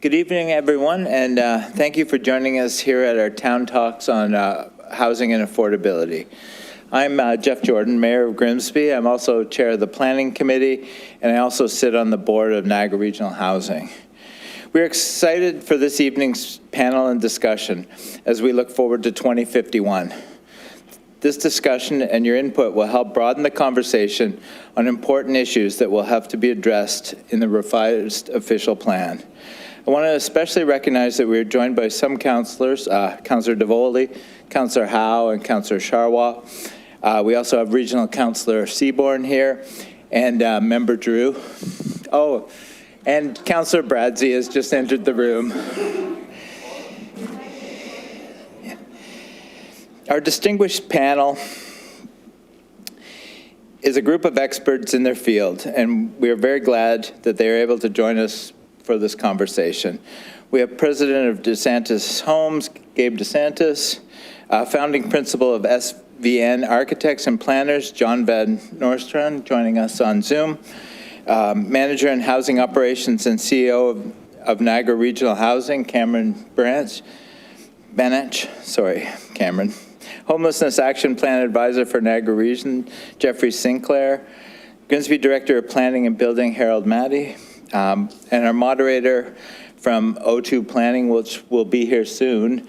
Good evening, everyone, and thank you for joining us here at our town talks on housing and affordability. I'm Jeff Jordan, Mayor of Grimsby. I'm also chair of the Planning Committee, and I also sit on the board of Niagara Regional Housing. We're excited for this evening's panel and discussion as we look forward to 2051. This discussion and your input will help broaden the conversation on important issues that will have to be addressed in the revised official plan. I want to especially recognize that we are joined by some councillors, Councillor Davoli, Councillor Howe, and Councillor Charwa. We also have Regional Councillor Seaborn here, and Member Drew. Oh, and Councillor Bradsey has just entered the room. Our distinguished panel is a group of experts in their field, and we are very glad that they are able to join us for this conversation. We have President of DeSantis Homes, Gabe DeSantis, founding principal of SVN Architects and Planners, John Van Nostrand, joining us on Zoom, Manager in Housing Operations and CEO of Niagara Regional Housing, Cameron Banach, Homelessness Action Plan Advisor for Niagara Region, Jeffrey Sinclair, Grimsby Director of Planning and Building, Harold Maddy, and our moderator from O2 Planning, which will be here soon,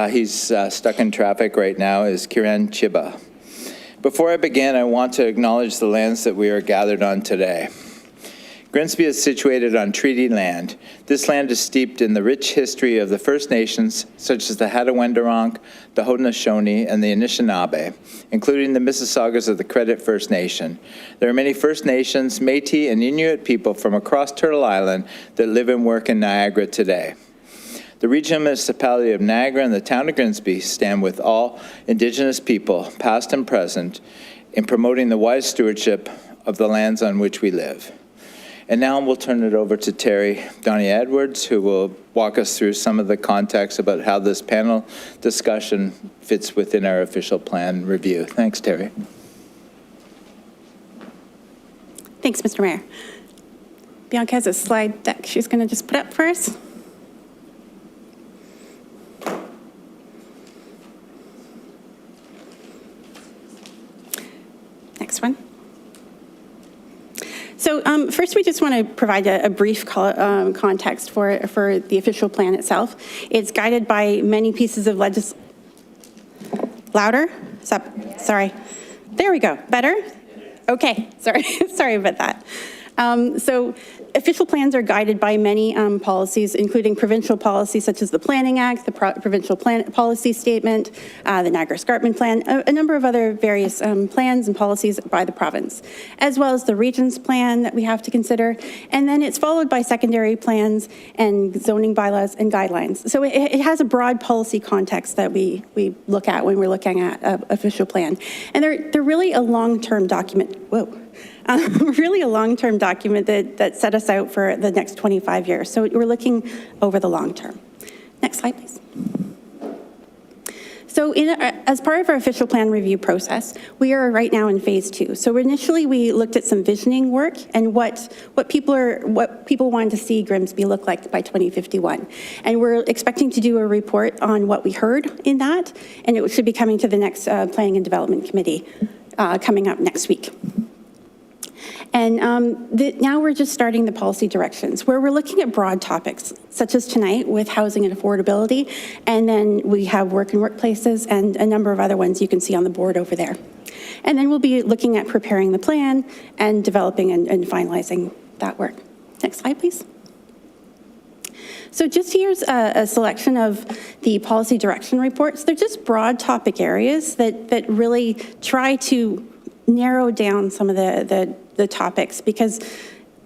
he's stuck in traffic right now, is Kiran Chiba. Before I begin, I want to acknowledge the lands that we are gathered on today. Grimsby is situated on treaty land. This land is steeped in the rich history of the First Nations, such as the Hattaway-Wendoronk, the Haudenosaunee, and the Anishinaabe, including the Mississaugas of the Credit First Nation. There are many First Nations, Métis, and Inuit people from across Turtle Island that live and work in Niagara today. The Regional Municipality of Niagara and the Town of Grimsby stand with all Indigenous people, past and present, in promoting the wise stewardship of the lands on which we live. And now we'll turn it over to Terry Donnie-Edwards, who will walk us through some of the context about how this panel discussion fits within our official plan review. Thanks, Terry. Thanks, Mr. Mayor. Bianca has a slide deck she's going to just put up for us. Next one. So first, we just want to provide a brief context for the official plan itself. It's guided by many pieces of legislation. Louder? Sorry. There we go. Better? Okay. Sorry. Sorry about that. So official plans are guided by many policies, including provincial policies such as the Planning Act, the Provincial Policy Statement, the Niagara Escarpment Plan, a number of other various plans and policies by the province, as well as the Region's Plan that we have to consider. And then it's followed by secondary plans and zoning bylaws and guidelines. So it has a broad policy context that we look at when we're looking at an official plan. And they're really a long-term document. Whoa. Really a long-term document that set us out for the next 25 years. So we're looking over the long term. Next slide, please. So as part of our official plan review process, we are right now in phase 2. So initially we looked at some visioning work and what people wanted to see Grimsby look like by 2051. And we're expecting to do a report on what we heard in that, and it should be coming to the next Planning and Development Committee coming up next week. And now we're just starting the policy directions, where we're looking at broad topics, such as tonight with housing and affordability, and then we have work and workplaces and a number of other ones you can see on the board over there. And then we'll be looking at preparing the plan and developing and finalizing that work. Next slide, please. So just here's a selection of the policy direction reports. They're just broad topic areas that really try to narrow down some of the topics, because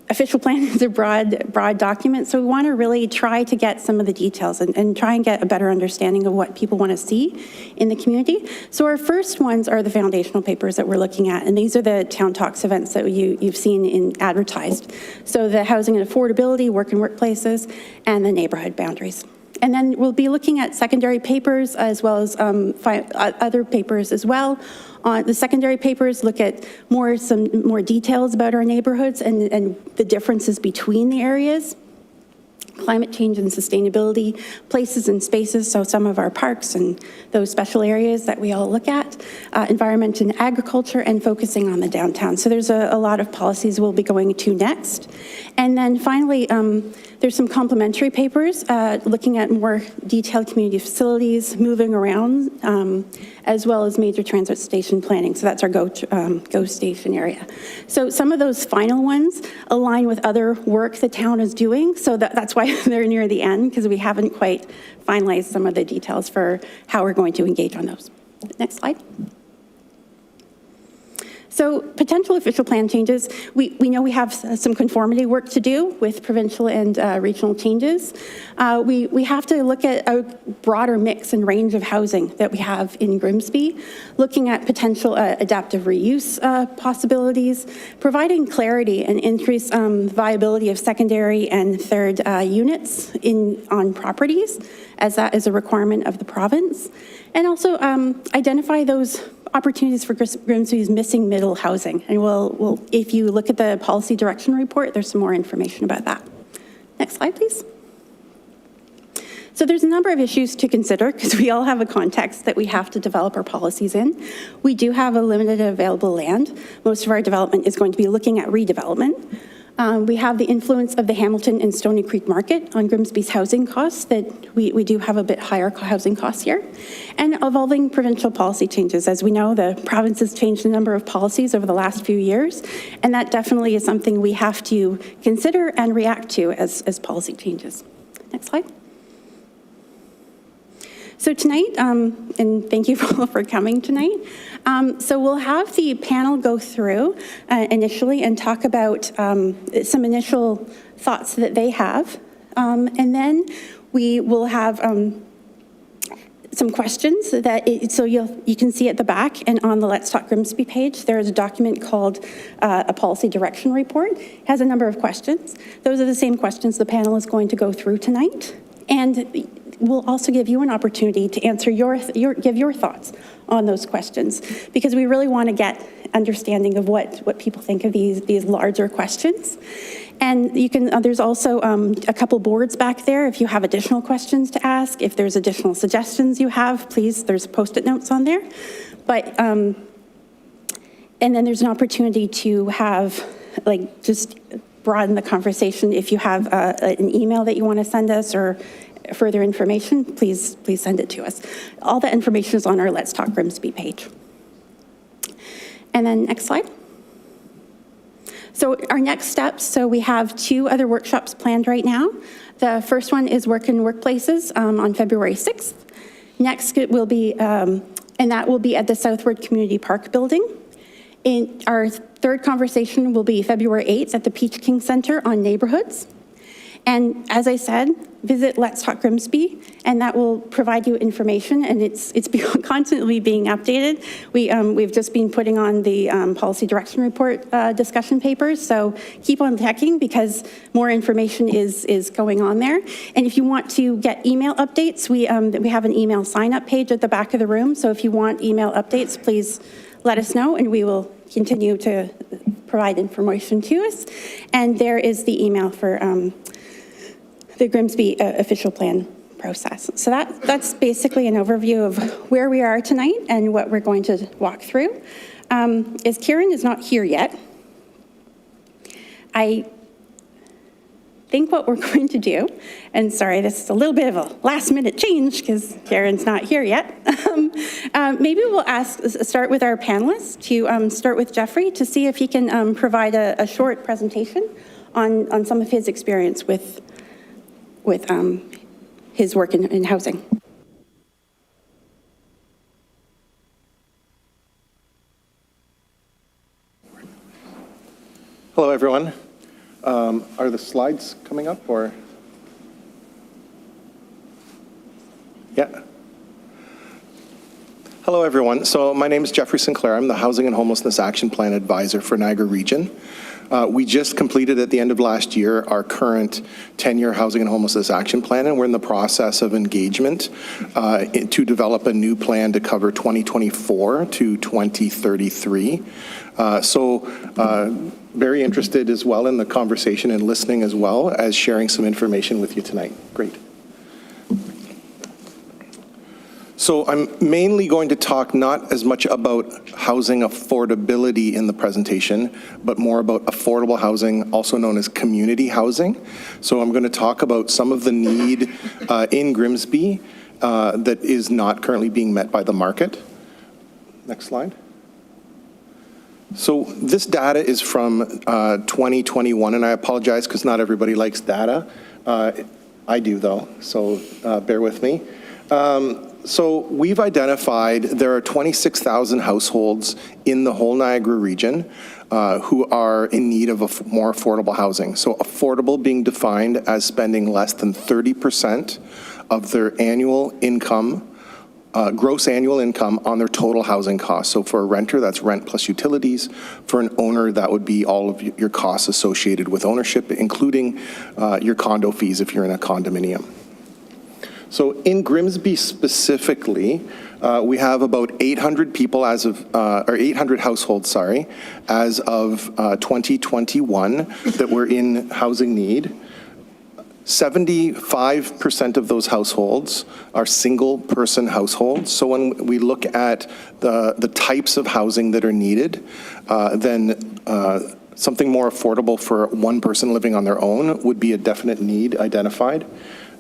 official plan is a broad document, so we want to really try to get some of the details and try and get a better understanding of what people want to see in the community. So our first ones are the foundational papers that we're looking at, and these are the town talks events that you've seen in advertised. So the housing and affordability, work and workplaces, and the neighborhood boundaries. And then we'll be looking at secondary papers as well as other papers as well. The secondary papers look at some more details about our neighborhoods and the differences between the areas. climate change and sustainability, places and spaces, so some of our parks and those special areas that we all look at, environment and agriculture, and focusing on the downtown. So there's a lot of policies we'll be going to next. And then finally, there's some complementary papers looking at more detailed community facilities, moving around, as well as major transit station planning. So that's our go station area. So some of those final ones align with other work the town is doing. So that's why they're near the end, because we haven't quite finalized some of the details for how we're going to engage on those. Next slide. So potential official plan changes, we know we have some conformity work to do with provincial and regional changes. We have to look at a broader mix and range of housing that we have in Grimsby, looking at potential adaptive reuse possibilities, providing clarity and increased viability of secondary and third units on properties, as that is a requirement of the province, and also identify those opportunities for Grimsby's missing middle housing. And we'll, if you look at the policy direction report, there's some more information about that. Next slide, please. So there's a number of issues to consider because we all have a context that we have to develop our policies in. We do have a limited available land. Most of our development is going to be looking at redevelopment. We have the influence of the Hamilton and Stony Creek market on Grimsby's housing costs, that we do have a bit higher housing costs here, and evolving provincial policy changes. As we know, the province has changed a number of policies over the last few years, and that definitely is something we have to consider and react to as policy changes. Next slide. So tonight, and thank you all for coming tonight. So we'll have the panel go through initially and talk about some initial thoughts that they have. And then we will have some questions so you can see at the back and on the Let's Talk Grimsby page, there is a document called a policy direction report. It has a number of questions. Those are the same questions the panel is going to go through tonight. And we'll also give you an opportunity to answer give your thoughts on those questions, because we really want to get understanding of what people think of these larger questions. And you can, there's also a couple boards back there if you have additional questions to ask. If there's additional suggestions you have, please, there's Post-it notes on there. But, and then there's an opportunity to have, like, just broaden the conversation. If you have an email that you want to send us or further information, please send it to us. All that information is on our Let's Talk Grimsby page. And then next slide. So our next steps, so we have 2 other workshops planned right now. The first one is Work in Workplaces on February 6th. Next it will be, and that will be at the Southward Community Park building. In our third conversation will be February 8th at the Peach King Center on neighborhoods. And as I said, visit Let's Talk Grimsby, and that will provide you information, and it's constantly being updated. We've just been putting on the policy direction report discussion papers, so keep on checking because more information is going on there. And if you want to get email updates, we have an email sign-up page at the back of the room, so if you want email updates, please let us know, and we will continue to provide information to us. And there is the email for the Grimsby official plan process. So that's basically an overview of where we are tonight and what we're going to walk through. As Karen is not here yet, I think what we're going to do, and sorry, this is a little bit of a last minute change because Karen's not here yet. Maybe we'll start with our panelists, to start with Jeffrey to see if he can provide a short presentation on some of his experience with his work in housing. Hello, everyone. Are the slides coming up, or? Yeah. Hello, everyone. So my name is Jeffrey Sinclair. I'm the Housing and Homelessness Action Plan Advisor for Niagara Region. We just completed at the end of last year our current 10-year Housing and Homelessness Action Plan, and we're in the process of engagement to develop a new plan to cover 2024 to 2033. very interested as well in the conversation and listening as well as sharing some information with you tonight. Great. So I'm mainly going to talk not as much about housing affordability in the presentation, but more about affordable housing, also known as community housing. So I'm going to talk about some of the need in Grimsby that is not currently being met by the market. Next slide. So this data is from 2021, and I apologize because not everybody likes data. I do, though, so bear with me. So we've identified there are 26,000 households in the whole Niagara region who are in need of more affordable housing. So affordable being defined as spending less than 30% of their annual income, gross annual income on their total housing costs. So for a renter, that's rent plus utilities. For an owner, that would be all of your costs associated with ownership, including your condo fees if you're in a condominium. So in Grimsby specifically, we have about 800 people as of, or 800 households, sorry, as of 2021 that were in housing need. 75% of those households are single-person households. So when we look at the types of housing that are needed, then something more affordable for one person living on their own would be a definite need identified.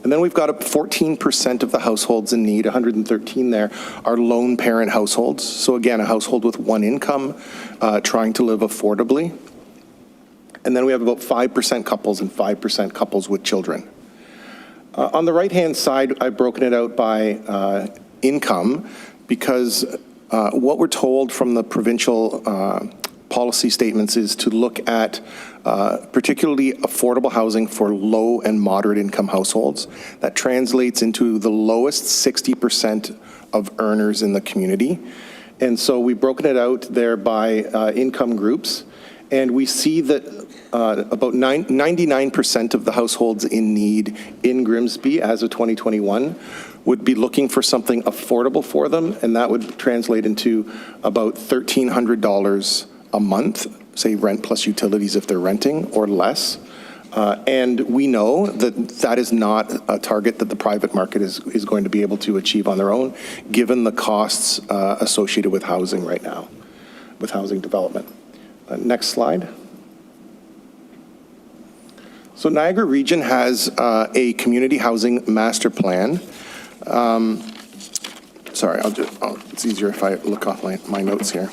And then we've got 14% of the households in need, 113 there, are lone parent households. So again, a household with one income trying to live affordably. And then we have about 5% couples and 5% couples with children. On the right-hand side, I've broken it out by income because what we're told from the provincial policy statements is to look at particularly affordable housing for low and moderate income households. That translates into the lowest 60% of earners in the community. And so we've broken it out there by income groups. And we see that about 99% of the households in need in Grimsby as of 2021 would be looking for something affordable for them, and that would translate into about $1,300 a month, say rent plus utilities if they're renting, or less. And we know that that is not a target that the private market is going to be able to achieve on their own, given the costs associated with housing right now, with housing development. Next slide. So Niagara Region has a community housing master plan. Sorry, it's easier if I look off my notes here.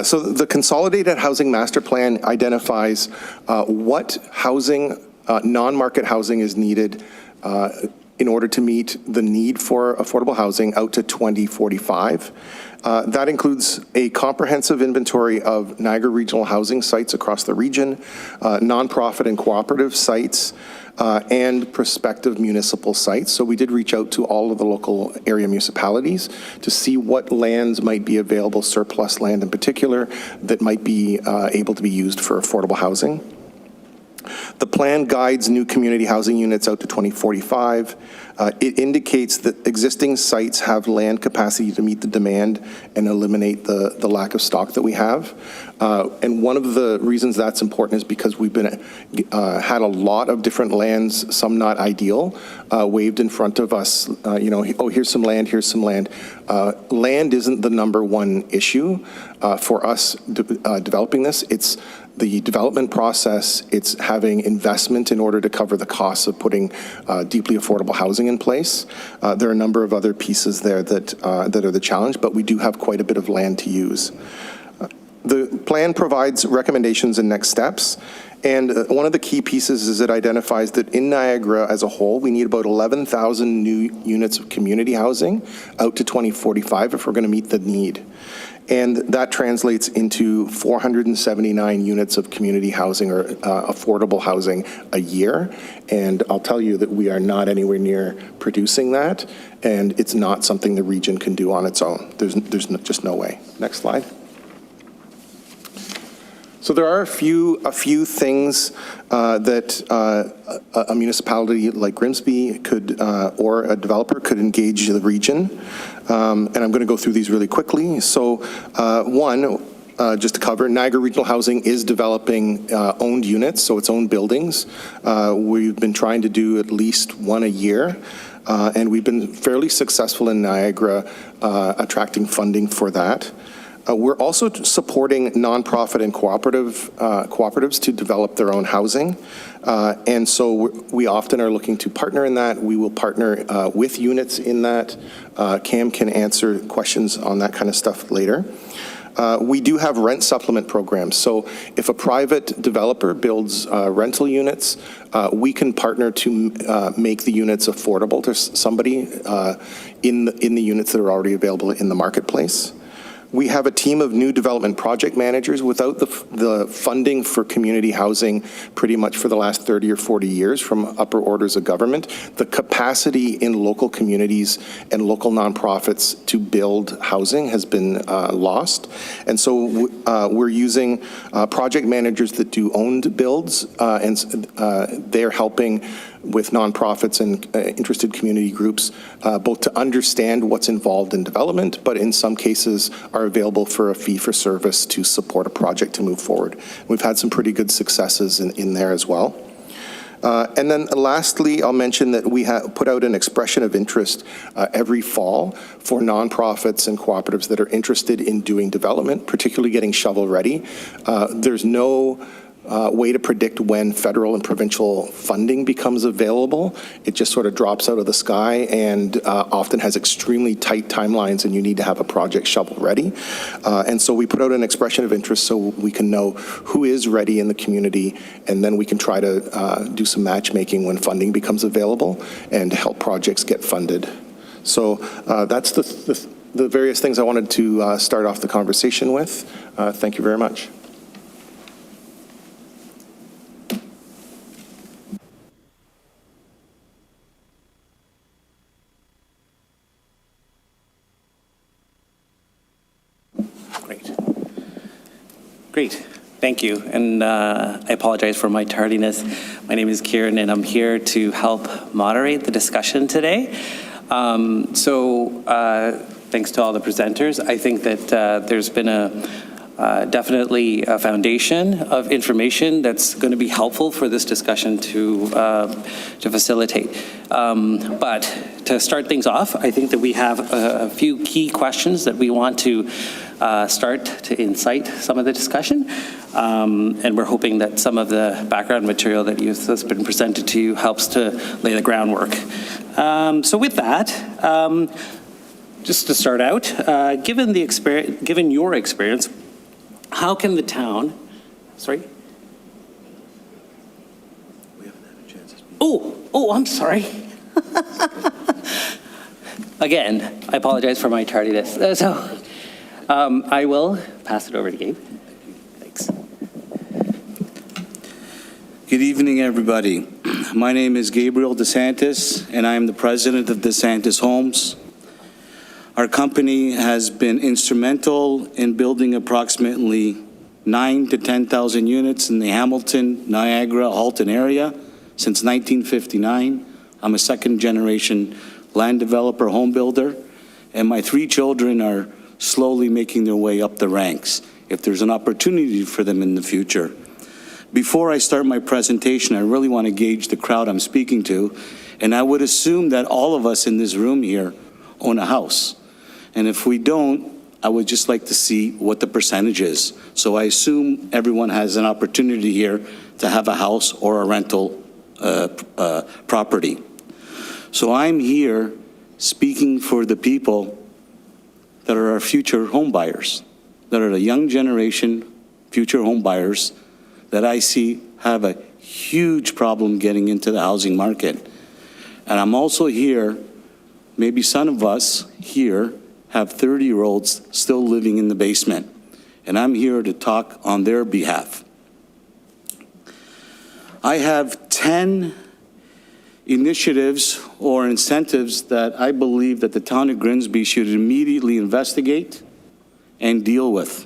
So the Consolidated Housing Master Plan identifies what housing, non-market housing is needed in order to meet the need for affordable housing out to 2045. That includes a comprehensive inventory of Niagara regional housing sites across the region, nonprofit and cooperative sites, and prospective municipal sites. So we did reach out to all of the local area municipalities to see what lands might be available, surplus land in particular, that might be able to be used for affordable housing. The plan guides new community housing units out to 2045. It indicates that existing sites have land capacity to meet the demand and eliminate the lack of stock that we have. And one of the reasons that's important is because we've been had a lot of different lands, some not ideal, waved in front of us. You know, oh, here's some land, here's some land. Land isn't the number one issue for us developing this. It's the development process, it's having investment in order to cover the costs of putting deeply affordable housing in place. There are a number of other pieces there that are the challenge, but we do have quite a bit of land to use. The plan provides recommendations and next steps. And one of the key pieces is it identifies that in Niagara as a whole, we need about 11,000 new units of community housing out to 2045 if we're going to meet the need. And that translates into 479 units of community housing or affordable housing a year. And I'll tell you that we are not anywhere near producing that. And it's not something the region can do on its own. There's just no way. Next slide. So there are a few things that a municipality like Grimsby could, or a developer could engage the region. And I'm going to go through these really quickly. So one, just to cover, Niagara Regional Housing is developing owned units, so its own buildings. We've been trying to do at least one a year, and we've been fairly successful in Niagara attracting funding for that. We're also supporting nonprofit and cooperatives to develop their own housing. And so we often are looking to partner in that. We will partner with units in that. Cam can answer questions on that kind of stuff later. We do have rent supplement programs. So if a private developer builds rental units, we can partner to make the units affordable to somebody in the units that are already available in the marketplace. We have a team of new development project managers. Without the funding for community housing pretty much for the last 30 or 40 years from upper orders of government, the capacity in local communities and local nonprofits to build housing has been lost. And so we're using project managers that do owned builds, and they're helping with nonprofits and interested community groups, both to understand what's involved in development, but in some cases are available for a fee for service to support a project to move forward. We've had some pretty good successes in there as well. And then lastly, I'll mention that we have put out an expression of interest every fall for nonprofits and cooperatives that are interested in doing development, particularly getting shovel ready. There's no way to predict when federal and provincial funding becomes available. It just sort of drops out of the sky and often has extremely tight timelines, and you need to have a project shovel ready. And so we put out an expression of interest so we can know who is ready in the community, and then we can try to do some matchmaking when funding becomes available and help projects get funded. So that's the various things I wanted to start off the conversation with. Thank you very much. Great, thank you. And I apologize for my tardiness. My name is Kieran, and I'm here to help moderate the discussion today. Thanks to all the presenters. I think that there's been definitely a foundation of information that's going to be helpful for this discussion to facilitate. But to start things off, I think that we have a few key questions that we want to start to incite some of the discussion. And we're hoping that some of the background material that has been presented to you helps to lay the groundwork. So with that, just to start out, given your experience, how can the town, sorry? We haven't had a chance to speak. Oh, I'm sorry. Again, I apologize for my tardiness. I will pass it over to Gabe. Thanks. Good evening, everybody. My name is Gabriel DeSantis, and I am the president of DeSantis Homes. Our company has been instrumental in building approximately 9,000 to 10,000 units in the Hamilton, Niagara, Halton area since 1959. I'm a second-generation land developer, home builder, and my 3 children are slowly making their way up the ranks if there's an opportunity for them in the future. Before I start my presentation, I really want to gauge the crowd I'm speaking to, and I would assume that all of us in this room here own a house. And if we don't, I would just like to see what the percentage is. So I assume everyone has an opportunity here to have a house or a rental property. So I'm here speaking for the people that are our future home buyers, that are the young generation future home buyers that I see have a huge problem getting into the housing market. And I'm also here, maybe some of us here have 30-year-olds still living in the basement, and I'm here to talk on their behalf. I have 10 initiatives or incentives that I believe that the town of Grimsby should immediately investigate and deal with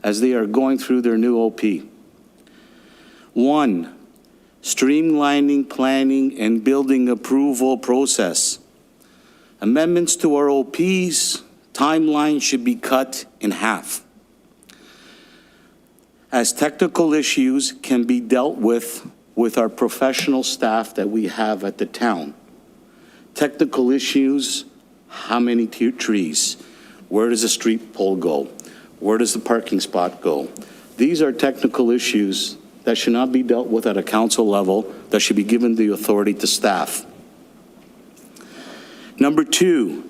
as they are going through their new OP. 1, streamlining planning and building approval process. Amendments to our OPs timeline should be cut in half. as technical issues can be dealt with our professional staff that we have at the town. Technical issues, how many trees? Where does the street pole go? Where does the parking spot go? These are technical issues that should not be dealt with at a council level, that should be given the authority to staff. Number 2,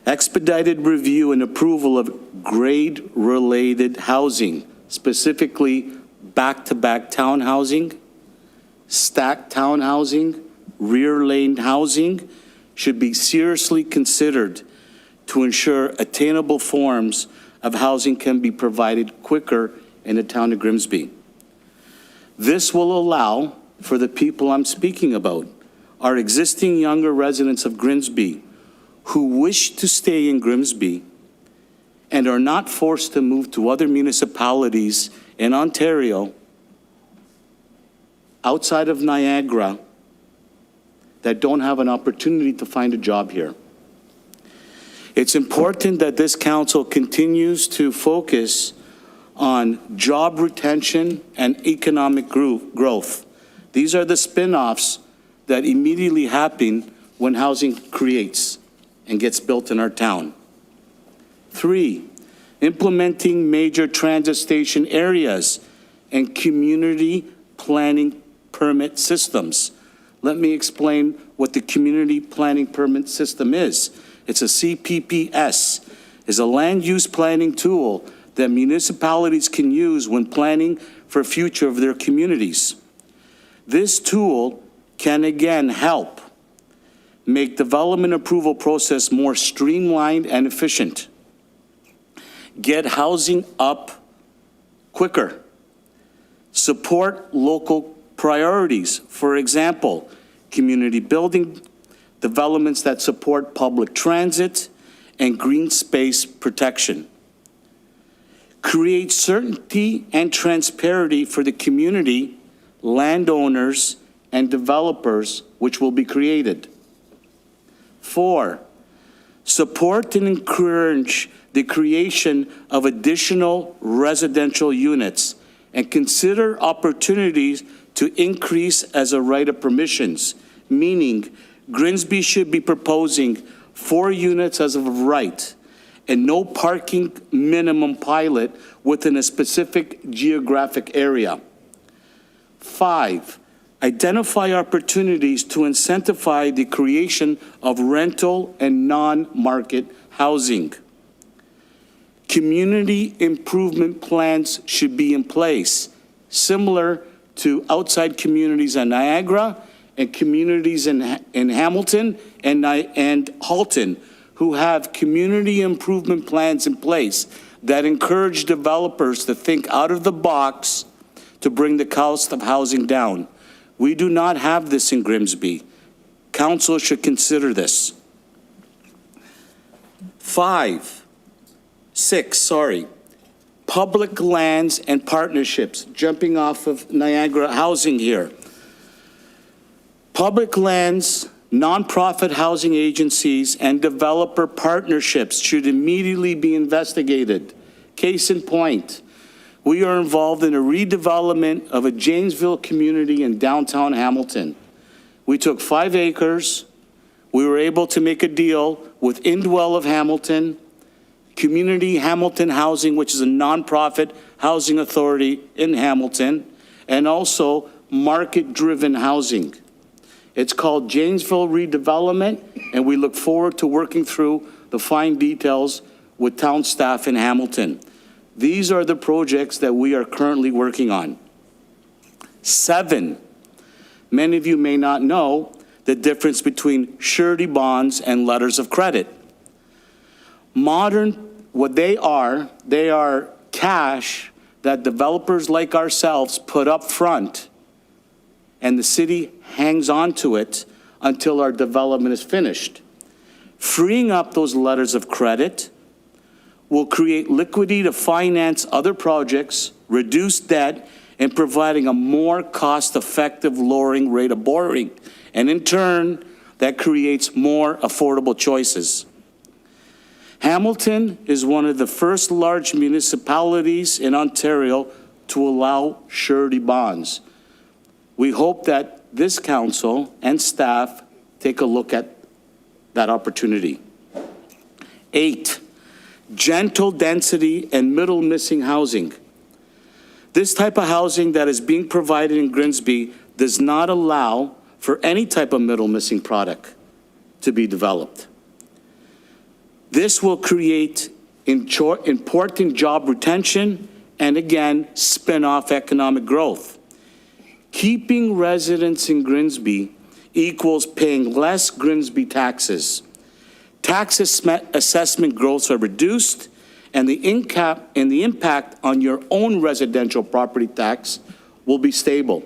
expedited review and approval of grade-related housing, specifically back-to-back townhousing, stacked townhousing, rear-lane housing should be seriously considered to ensure attainable forms of housing can be provided quicker in the town of Grimsby. This will allow for the people I'm speaking about, our existing younger residents of Grimsby who wish to stay in Grimsby and are not forced to move to other municipalities in Ontario outside of Niagara that don't have an opportunity to find a job here. It's important that this council continues to focus on job retention and economic growth. These are the spin-offs that immediately happen when housing creates and gets built in our town. 3, implementing major transit station areas and community planning permit systems. Let me explain what the community planning permit system is. It's a CPPS. It's a land use planning tool that municipalities can use when planning for future of their communities. This tool can again help make development approval process more streamlined and efficient. Get housing up quicker. Support local priorities. For example, community building developments that support public transit and green space protection. Create certainty and transparency for the community, landowners, and developers which will be created. 4, support and encourage the creation of additional residential units and consider opportunities to increase as a right of permissions, meaning Grimsby should be proposing 4 units as of right and no parking minimum pilot within a specific geographic area. 5, identify opportunities to incentivize the creation of rental and non-market housing. Community improvement plans should be in place, similar to outside communities in Niagara and communities in Hamilton and Halton, who have community improvement plans in place that encourage developers to think out of the box to bring the cost of housing down. We do not have this in Grimsby. Council should consider this. 6, public lands and partnerships, jumping off of Niagara housing here. Public lands, nonprofit housing agencies, and developer partnerships should immediately be investigated. Case in point, we are involved in a redevelopment of a Janesville community in downtown Hamilton. We took 5 acres. We were able to make a deal with Indwell of Hamilton, Community Hamilton Housing, which is a nonprofit housing authority in Hamilton, and also market-driven housing. It's called Janesville Redevelopment, and we look forward to working through the fine details with town staff in Hamilton. These are the projects that we are currently working on. 7, many of you may not know the difference between surety bonds and letters of credit. What they are cash that developers like ourselves put up front, and the city hangs on to it until our development is finished. Freeing up those letters of credit will create liquidity to finance other projects, reduce debt, and providing a more cost-effective lowering rate of borrowing. And in turn, that creates more affordable choices. Hamilton is one of the first large municipalities in Ontario to allow surety bonds. We hope that this council and staff take a look at that opportunity. 8, gentle density and middle missing housing. This type of housing that is being provided in Grimsby does not allow for any type of middle missing product to be developed. This will create important job retention and, again, spin-off economic growth. Keeping residents in Grimsby equals paying less Grimsby taxes. Tax assessment growths are reduced, and the impact on your own residential property tax will be stable.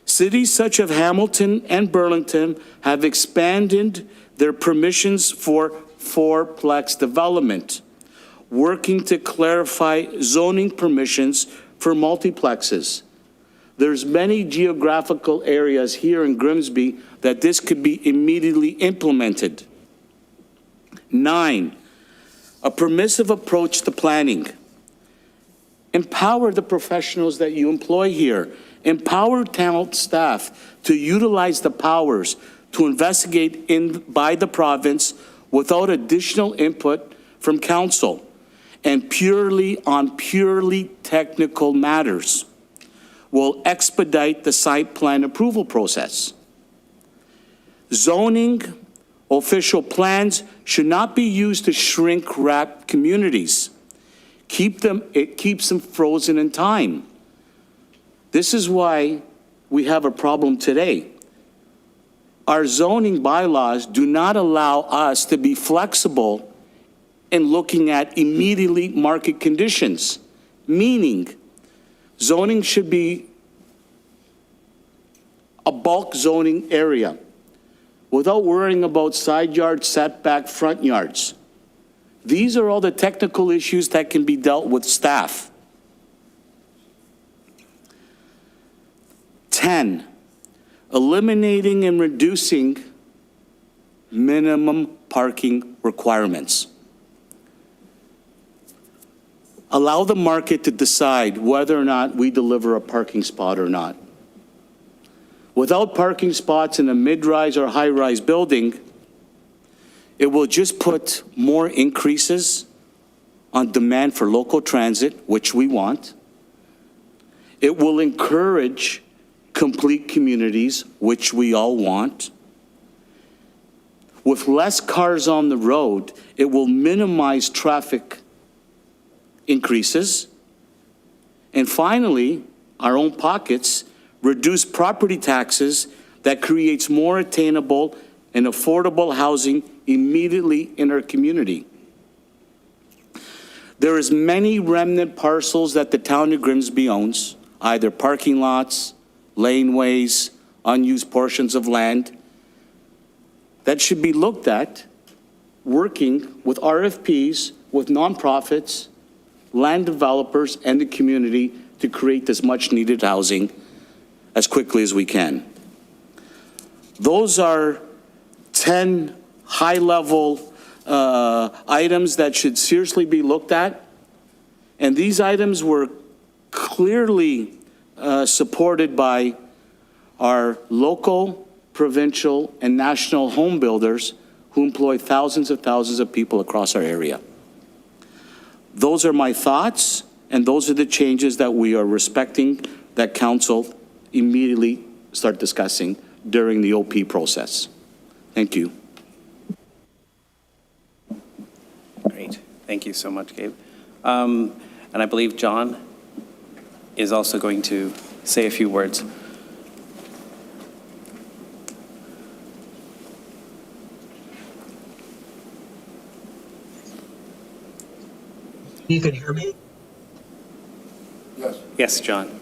Cities such as Hamilton and Burlington have expanded their permissions for fourplex development, working to clarify zoning permissions for multiplexes. There's many geographical areas here in Grimsby that this could be immediately implemented. 9, a permissive approach to planning. Empower the professionals that you employ here. Empower town staff to utilize the powers to investigate by the province without additional input from council and on purely technical matters. Will expedite the site plan approval process. Zoning official plans should not be used to shrink wrap communities. It keeps them frozen in time. This is why we have a problem today. Our zoning bylaws do not allow us to be flexible in looking at immediately market conditions, meaning zoning should be a bulk zoning area without worrying about side yards, setback, front yards. These are all the technical issues that can be dealt with staff. 10, eliminating and reducing minimum parking requirements. Allow the market to decide whether or not we deliver a parking spot or not. Without parking spots in a mid-rise or high-rise building, it will just put more increases on demand for local transit, which we want. It will encourage complete communities, which we all want. With less cars on the road, it will minimize traffic increases. And finally, our own pockets, reduce property taxes that creates more attainable and affordable housing immediately in our community. There is many remnant parcels that the town of Grimsby owns, either parking lots, laneways, unused portions of land, that should be looked at, working with RFPs, with nonprofits, land developers, and the community to create this much needed housing as quickly as we can. Those are 10 high-level items that should seriously be looked at. And these items were clearly supported by our local, provincial, and national home builders who employ thousands of people across our area. Those are my thoughts, and those are the changes that we are respecting that council immediately start discussing during the OP process. Thank you. Great. Thank you so much, Gabe. And I believe John is also going to say a few words. You can hear me? Yes, John.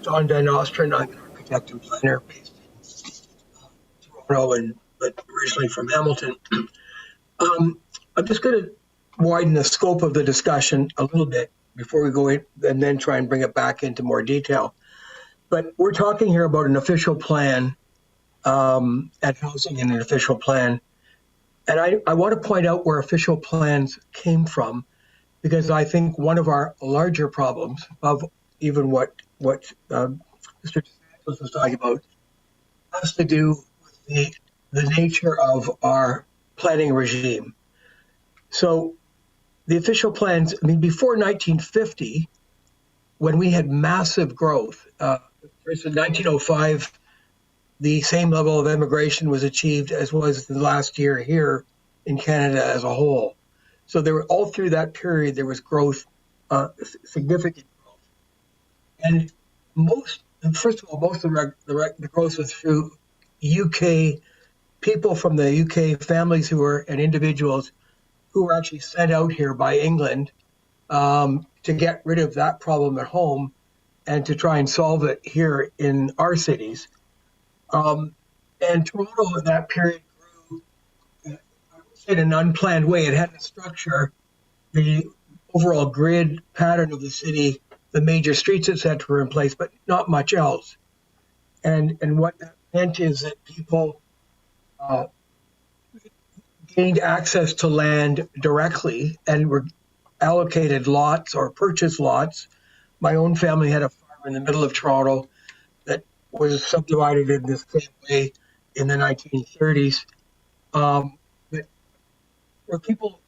John Van Ostrin, I'm an architect and planner based in Toronto, but originally from Hamilton. I'm just going to widen the scope of the discussion a little bit before we go in and then try and bring it back into more detail. But we're talking here about an official plan and housing in an official plan. And I want to point out where official plans came from because I think one of our larger problems of even what Mr. DeSantis was talking about has to do with the nature of our planning regime. So the official plans, I mean, before 1950, when we had massive growth, first in 1905, the same level of immigration was achieved as was the last year here in Canada as a whole. So there were all through that period there was growth, significant growth, and first of all, most of the growth was through UK people from the UK, families who were and individuals who were actually sent out here by England to get rid of that problem at home and to try and solve it here in our cities. And Toronto in that period grew, I would say, in an unplanned way. It had to structure the overall grid pattern of the city, the major streets, etc., were in place, but not much else. And what that meant is that people gained access to land directly and were allocated lots or purchased lots. My own family had a farm in the middle of Toronto that was subdivided in this same way in the 1930s. But where people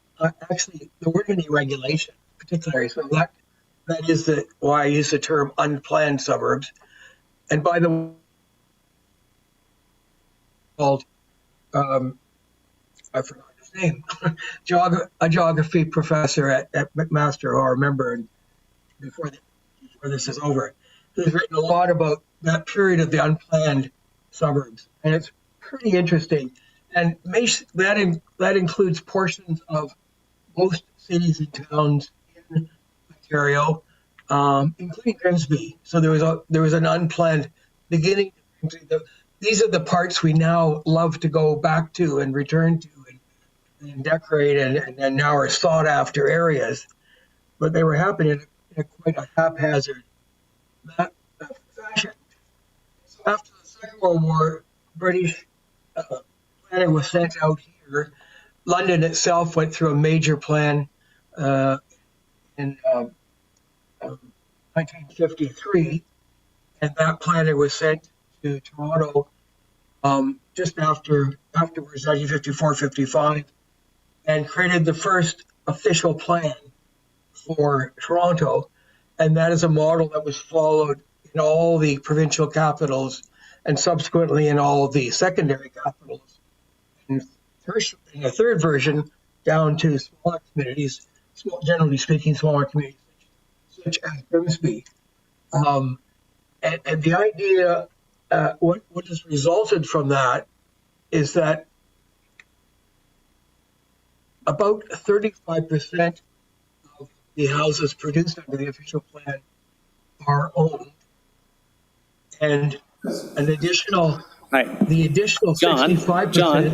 actually, there weren't any regulation, particularly. So that is why I use the term unplanned suburbs. And by the way, called, I forgot his name, a geography professor at McMaster, who I remember before this is over. He's written a lot about that period of the unplanned suburbs, and it's pretty interesting. And that includes portions of most cities and towns in Ontario, including Grimsby. So there was an unplanned beginning to Grimsby. These are the parts we now love to go back to and return to and decorate and now are sought after areas. But they were happening in quite a haphazard fashion. So after the Second World War, British planning was sent out here. London itself went through a major plan in 1953, and that planning was sent to Toronto just afterwards, 1954-55, and created the first official plan for Toronto. And that is a model that was followed in all the provincial capitals and subsequently in all of the secondary capitals. And in a third version, down to smaller communities, generally speaking, smaller communities such as Grimsby. And the idea, what has resulted from that is that about 35% of the houses produced under the official plan are owned, and the additional John, 65%. John.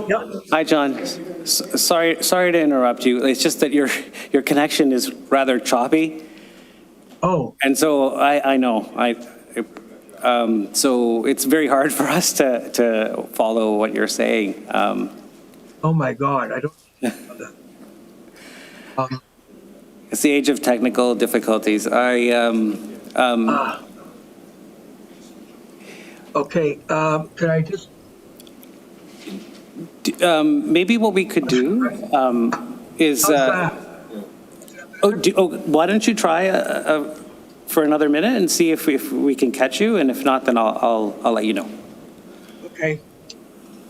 Yeah. Hi, John. Sorry to interrupt you. It's just that your connection is rather choppy. Oh, And so I know, so it's very hard for us to follow what you're saying. oh my God! I don't know that. It's the age of technical difficulties. Okay. Can I just? Maybe what we could do is. How's that? Why don't you try for another minute and see if we can catch you, and if not, then I'll let you know. Okay.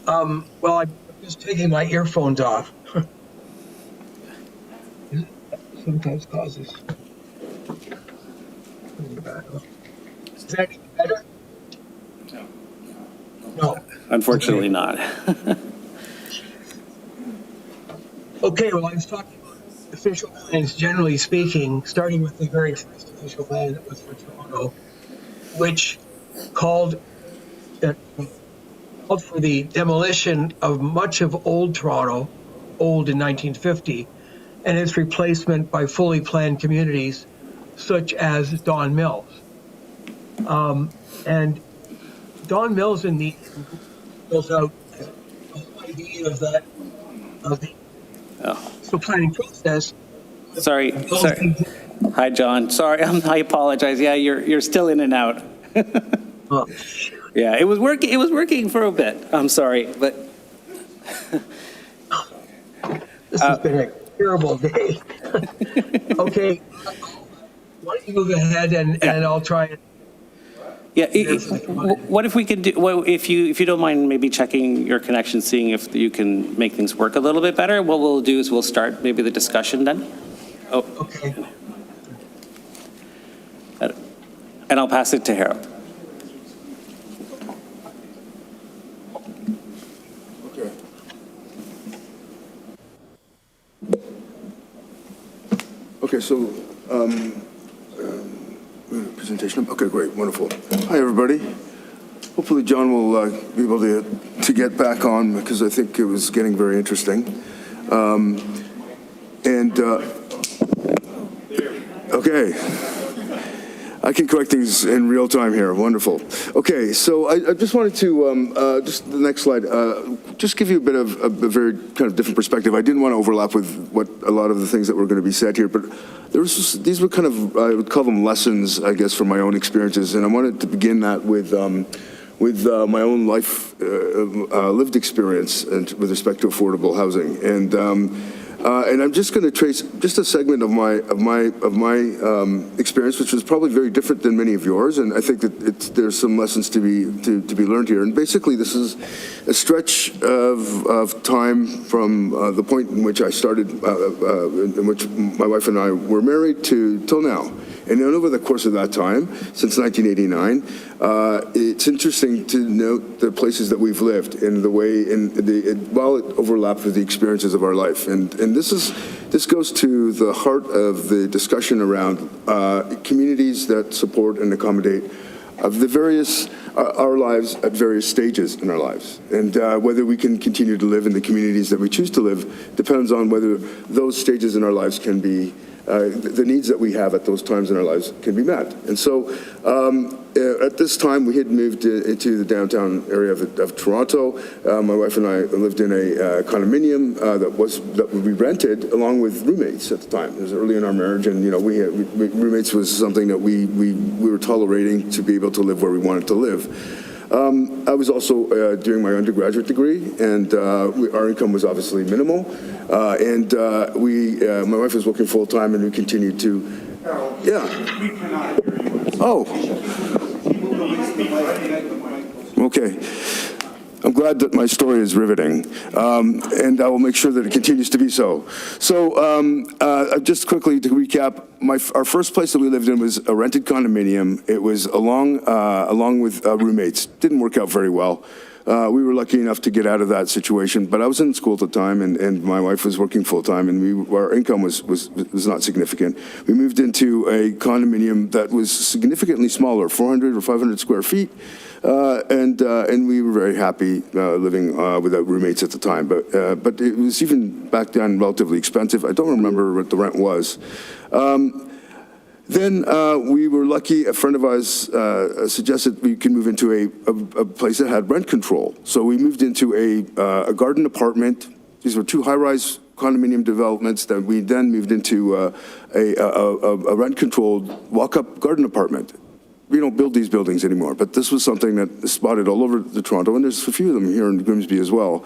Well, I'm just taking my earphones off. Sometimes causes. Is that any better? No. Unfortunately, not. Okay, well, I was talking about official plans, generally speaking, starting with the very first official plan that was for Toronto, which called for the demolition of much of old Toronto, old in 1950, and its replacement by fully planned communities such as Don Mills. And Don Mills built out the whole idea of the planning process Sorry. Hi, John. Sorry, I apologize. Yeah, you're still in and out. Oh, shoot. Yeah, it was working for a bit. I'm sorry, but This has been a terrible day. Okay. Why don't you move ahead and I'll try it. yeah. What if we could do? Well, if you don't mind, maybe checking your connection, seeing if you can make things work a little bit better. What we'll do is we'll start maybe the discussion then. Oh, Okay. and I'll pass it to Harold. Okay, so, presentation, okay, great, wonderful. Hi, everybody. Hopefully John will be able to get back on, because I think it was getting very interesting. Okay. I can correct things in real time here. Wonderful. Okay, so I just wanted to, just the next slide, just give you a bit of a very kind of different perspective. I didn't want to overlap with what a lot of the things that were going to be said here, but these were kind of, I would call them lessons, I guess, from my own experiences. And I wanted to begin that with my own life, lived experience and with respect to affordable housing. And I'm just going to trace just a segment of my experience, which was probably very different than many of yours. And I think that there's some lessons to be learned here. And basically, this is a stretch of time from the point in which I started, in which my wife and I were married, till now. And then over the course of that time, since 1989, it's interesting to note the places that we've lived and the way, while it overlapped with the experiences of our life. And this goes to the heart of the discussion around communities that support and accommodate of the various, our lives at various stages in our lives. And whether we can continue to live in the communities that we choose to live depends on whether those stages in our lives can be, the needs that we have at those times in our lives can be met. And so at this time, we had moved into the downtown area of Toronto. My wife and I lived in a condominium that we rented along with roommates at the time. It was early in our marriage, and roommates was something that we were tolerating to be able to live where we wanted to live. I was also doing my undergraduate degree, and our income was obviously minimal. My wife was working full time, and we continued to. Yeah. Oh. Okay. I'm glad that my story is riveting, and I will make sure that it continues to be so. So just quickly to recap, our first place that we lived in was a rented condominium. It was along with roommates. Didn't work out very well. We were lucky enough to get out of that situation, but I was in school at the time, and my wife was working full-time, and our income was not significant. We moved into a condominium that was significantly smaller, 400 or 500 square feet, and we were very happy living without roommates at the time. But it was even back then relatively expensive. I don't remember what the rent was. Then we were lucky, a friend of ours suggested we could move into a place that had rent control. So we moved into a garden apartment. These were two high-rise condominium developments that we then moved into a rent-controlled walk-up garden apartment. We don't build these buildings anymore, but this was something that is spotted all over the Toronto, and there's a few of them here in Grimsby as well.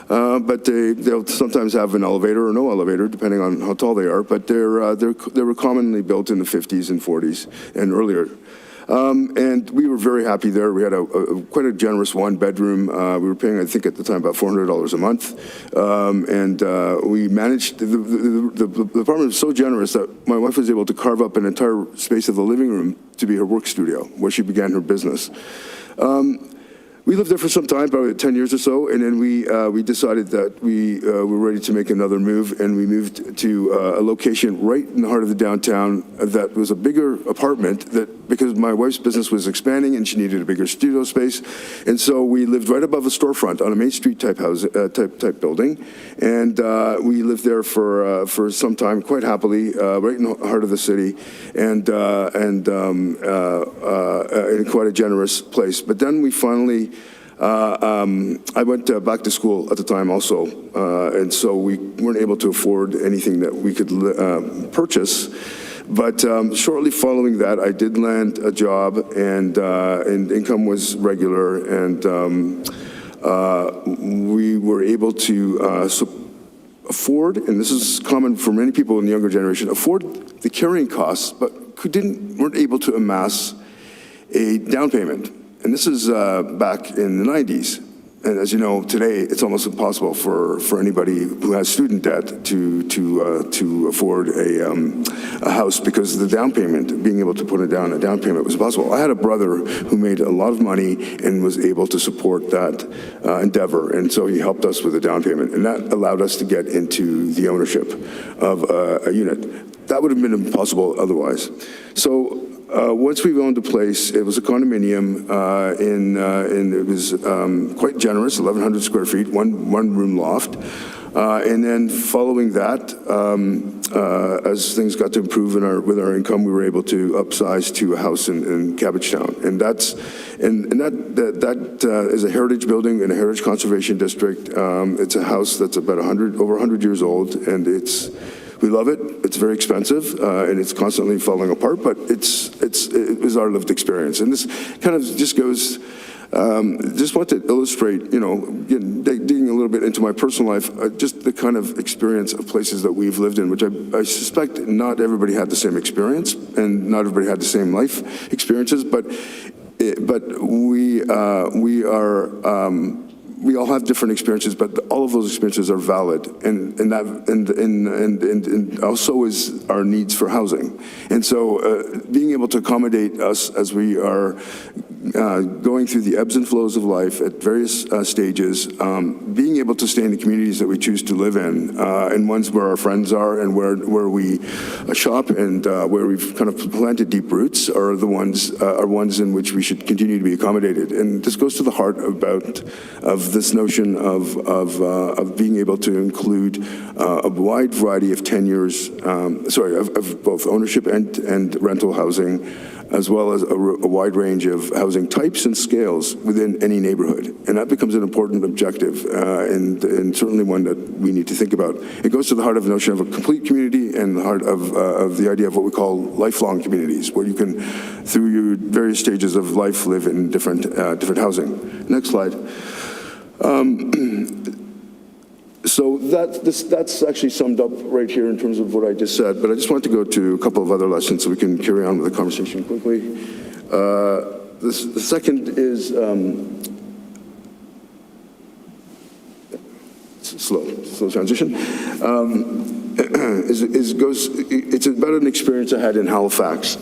But they'll sometimes have an elevator or no elevator, depending on how tall they are, but they were commonly built in the 50s and 40s and earlier. And we were very happy there. We had quite a generous one-bedroom. We were paying, I think, at the time about $400 a month. We managed, the apartment was so generous that my wife was able to carve up an entire space of the living room to be her work studio, where she began her business. We lived there for some time, about 10 years or so, and then we decided that we were ready to make another move, and we moved to a location right in the heart of the downtown that was a bigger apartment because my wife's business was expanding and she needed a bigger studio space. And so we lived right above a storefront on a Main Street type house, type building. And we lived there for some time, quite happily, right in the heart of the city, and in quite a generous place. But then we finally I went back to school at the time also, and so we weren't able to afford anything that we could purchase. But shortly following that, I did land a job, and income was regular, and we were able to afford, and this is common for many people in the younger generation, afford the carrying costs, but weren't able to amass a down payment. And this is back in the 90s. And as you know, today it's almost impossible for anybody who has student debt to afford a house, because the down payment, being able to put it down, a down payment was impossible. I had a brother who made a lot of money and was able to support that endeavor, and so he helped us with a down payment, and that allowed us to get into the ownership of a unit. That would have been impossible otherwise. So once we owned a place, it was a condominium, and it was quite generous, 1,100 square feet, one room loft. And then following that, as things got to improve with our income, we were able to upsize to a house in Cabbagetown. And that is a heritage building in a heritage conservation district. It's a house that's about over 100 years old, and we love it. It's very expensive, and it's constantly falling apart, but it was our lived experience. And this kind of just goes, just want to illustrate, digging a little bit into my personal life, just the kind of experience of places that we've lived in, which I suspect not everybody had the same experience, and not everybody had the same life experiences, but we all have different experiences, but all of those experiences are valid, and also is our needs for housing. And so being able to accommodate us as we are going through the ebbs and flows of life at various stages, being able to stay in the communities that we choose to live in, and ones where our friends are and where we shop, and where we've kind of planted deep roots, are ones in which we should continue to be accommodated. And this goes to the heart of this notion of being able to include a wide variety of tenures, of both ownership and rental housing, as well as a wide range of housing types and scales within any neighborhood. And that becomes an important objective, and certainly one that we need to think about. It goes to the heart of the notion of a complete community, and the heart of the idea of what we call lifelong communities, where you can, through your various stages of life, live in different housing. Next slide. So that's actually summed up right here in terms of what I just said, but I just want to go to a couple of other lessons so we can carry on with the conversation quickly. The second is slow transition. It's about an experience I had in Halifax.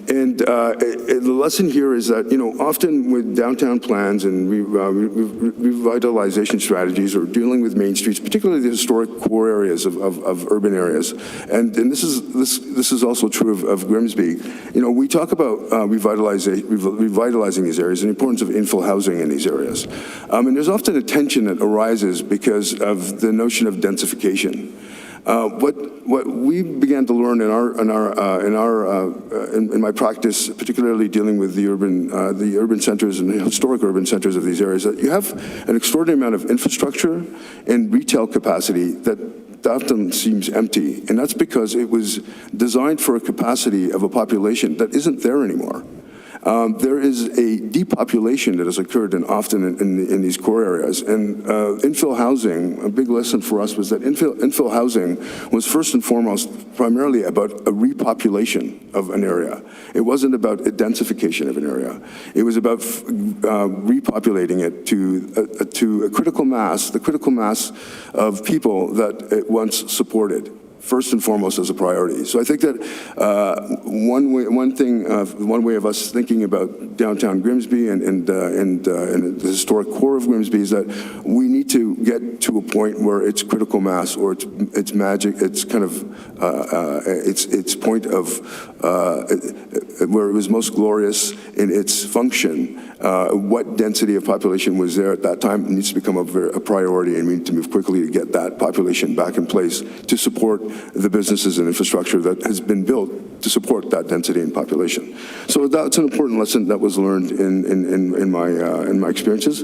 And the lesson here is that, often with downtown plans and revitalization strategies, or dealing with main streets, particularly the historic core areas of urban areas, and this is also true of Grimsby. We talk about revitalizing these areas and the importance of infill housing in these areas, and there's often a tension that arises because of the notion of densification. What we began to learn in my practice, particularly dealing with the urban centers and the historic urban centers of these areas, that you have an extraordinary amount of infrastructure and retail capacity that often seems empty, and that's because it was designed for a capacity of a population that isn't there anymore. There is a depopulation that has occurred often in these core areas. And infill housing, a big lesson for us was that infill housing was first and foremost primarily about a repopulation of an area. It wasn't about a densification of an area. It was about repopulating it to a critical mass, the critical mass of people that it once supported, first and foremost as a priority. So I think that one way of us thinking about downtown Grimsby and the historic core of Grimsby is that we need to get to a point where its critical mass, or its magic, its kind of its point of where it was most glorious in its function. What density of population was there at that time needs to become a priority, and we need to move quickly to get that population back in place to support the businesses and infrastructure that has been built to support that density and population. So that's an important lesson that was learned in my experiences.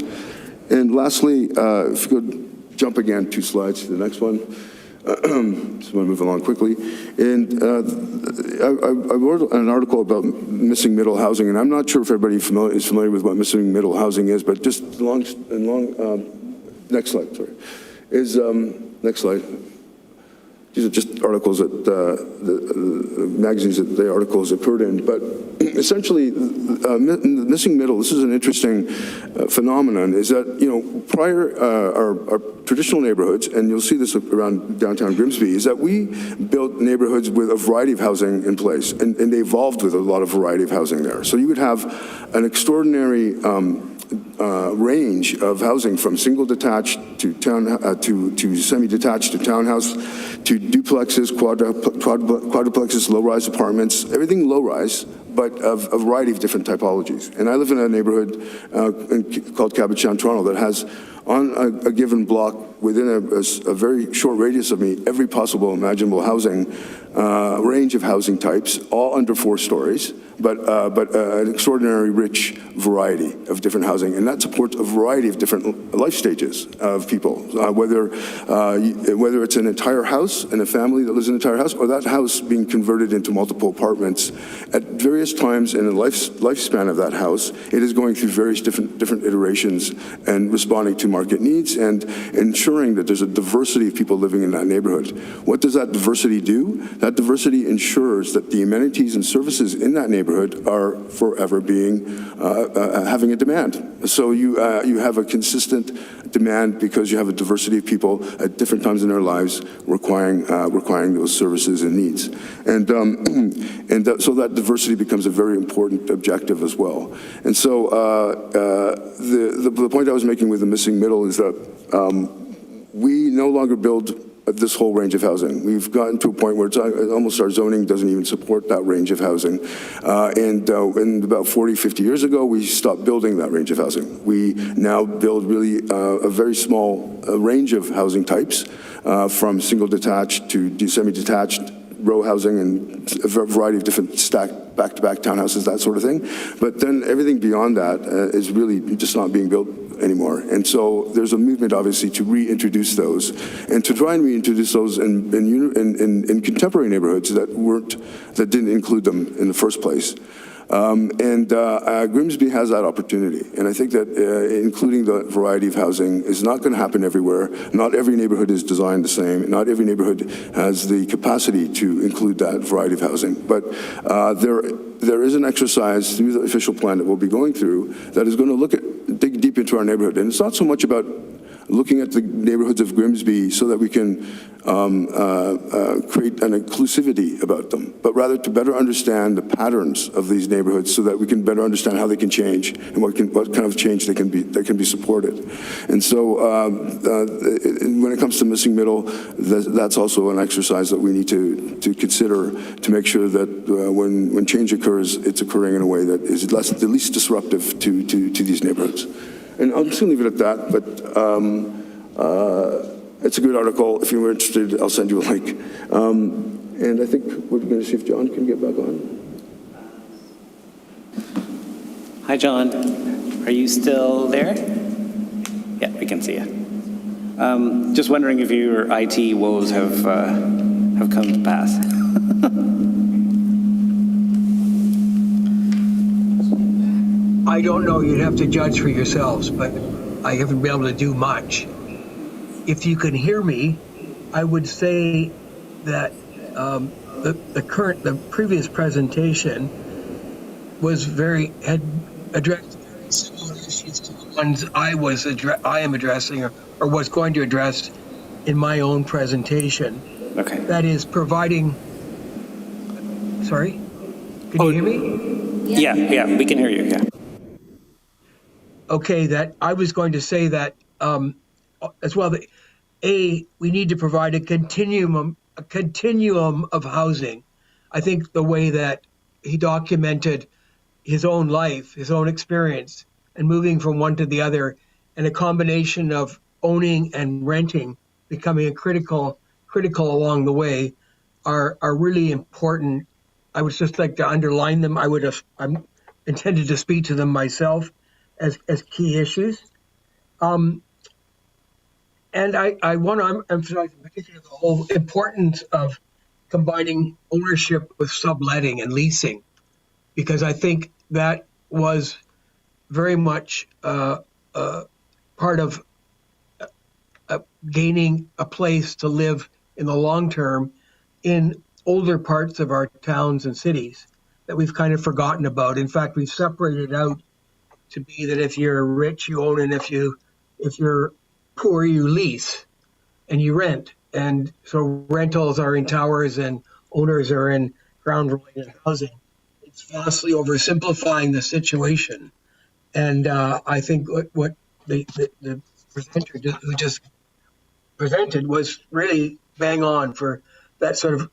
And lastly, if you could jump again 2 slides to the next one. So I'm going to move along quickly. And I wrote an article about missing middle housing, and I'm not sure if everybody is familiar with what missing middle housing is, but just next slide, sorry. Next slide. These are just articles that, the magazines that the articles appeared in. But essentially, missing middle, this is an interesting phenomenon, is that, prior, our traditional neighborhoods, and you'll see this around downtown Grimsby, is that we built neighborhoods with a variety of housing in place, and they evolved with a lot of variety of housing there. So you would have an extraordinary range of housing, from single detached to to semi-detached to townhouse to duplexes, quadruplexes, low-rise apartments, everything low-rise, but of a variety of different typologies. And I live in a neighborhood called Cabochon, Toronto, that has on a given block, within a very short radius of me, every possible imaginable housing range of housing types, all under 4 stories, but an extraordinary rich variety of different housing, and that supports a variety of different life stages of people, whether it's an entire house and a family that lives in an entire house, or that house being converted into multiple apartments. At various times in the lifespan of that house, it is going through various different iterations and responding to market needs and ensuring that there's a diversity of people living in that neighborhood. What does that diversity do? That diversity ensures that the amenities and services in that neighborhood are forever being having a demand. So you have a consistent demand because you have a diversity of people at different times in their lives requiring those services and needs, so that diversity becomes a very important objective as well. And so the point I was making with the missing middle is that we no longer build this whole range of housing. We've gotten to a point where it's almost our zoning doesn't even support that range of housing. And about 40, 50 years ago, we stopped building that range of housing. We now build really a very small range of housing types, from single detached to semi-detached, row housing, and a variety of different stacked back-to-back townhouses, that sort of thing. But then everything beyond that is really just not being built anymore. And so there's a movement, obviously, to reintroduce those, and to try and reintroduce those in contemporary neighborhoods that didn't include them in the first place. Grimsby has that opportunity, and I think that including the variety of housing is not going to happen everywhere. Not every neighborhood is designed the same. Not every neighborhood has the capacity to include that variety of housing. But there is an exercise through the official plan that we'll be going through that is going to dig deep into our neighborhood. And it's not so much about looking at the neighborhoods of Grimsby so that we can create an inclusivity about them, but rather to better understand the patterns of these neighborhoods so that we can better understand how they can change and what kind of change they can be supported. And so when it comes to missing middle, that's also an exercise that we need to consider to make sure that when change occurs, it's occurring in a way that is the least disruptive to these neighborhoods. And I'm just going to leave it at that, but it's a good article. If you were interested, I'll send you a link. And I think we're going to see if John can get back on. Hi, John. Are you still there? Yeah, we can see you. Just wondering if your IT woes have come to pass. I don't know, you'd have to judge for yourselves, but I haven't been able to do much. If you can hear me, I would say that the previous presentation had addressed very similar issues to the ones I am addressing or was going to address in my own presentation. Okay. That is providing. Sorry, can you hear me? Yeah, we can hear you. Yeah. Okay, that I was going to say that as well. That we need to provide a continuum of housing. I think the way that he documented his own life, his own experience, and moving from one to the other, and a combination of owning and renting becoming a critical along the way. are really important. I would just like to underline them. I'm intended to speak to them myself as key issues. And I want to emphasize in particular the whole importance of combining ownership with subletting and leasing, because I think that was very much part of gaining a place to live in the long term in older parts of our towns and cities that we've kind of forgotten about. In fact, we've separated out to be that if you're rich, you own, and if you're poor, you lease and you rent. And so rentals are in towers and owners are in ground-related housing. It's vastly oversimplifying the situation. And I think what the presenter who just presented was really bang on for that sort of,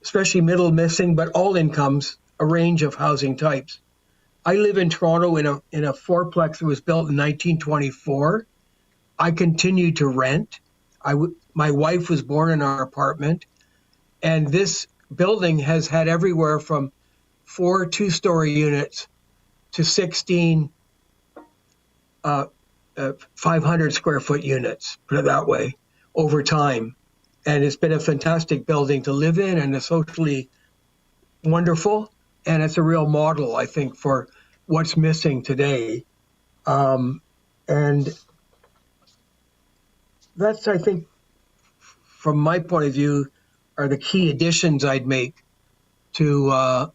especially middle missing, but all incomes, a range of housing types. I live in Toronto in a fourplex that was built in 1924. I continue to rent. My wife was born in our apartment, and this building has had everywhere from 4 two-story units to 16 500 square foot units, put it that way, over time. And it's been a fantastic building to live in and it's socially wonderful. And it's a real model, I think, for what's missing today. And that's, I think, from my point of view, are the key additions I'd make to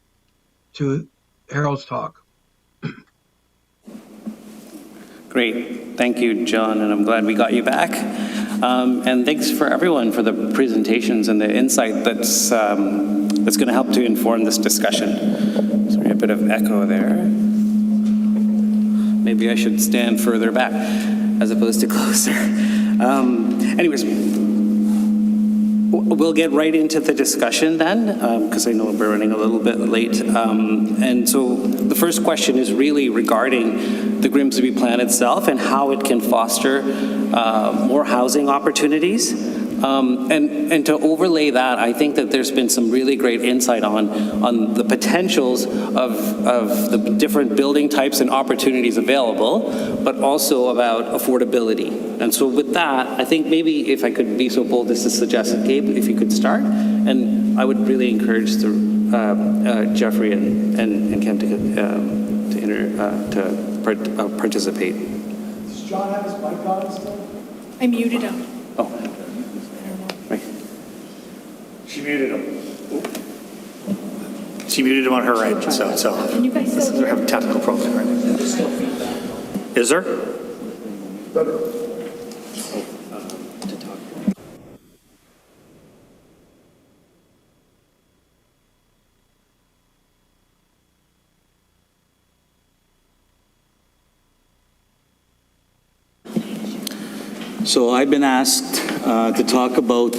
Harold's talk. Great. Thank you, John, and I'm glad we got you back. And thanks for everyone for the presentations and the insight that's going to help to inform this discussion. Sorry, a bit of echo there. Maybe I should stand further back as opposed to closer. Anyways, we'll get right into the discussion then, because I know we're running a little bit late. And so the first question is really regarding the Grimsby Plan itself and how it can foster more housing opportunities. And to overlay that, I think that there's been some really great insight on the potentials of the different building types and opportunities available, but also about affordability. And so with that, I think maybe if I could be so bold as to suggest, Gabe, if you could start, and I would really encourage Jeffrey and Kim to participate. Does John have his mic on still? I muted him. Oh. Right. She muted him. She muted him on her end, so Can you guys still we're having a technical problem right now. Is there? So I've been asked to talk about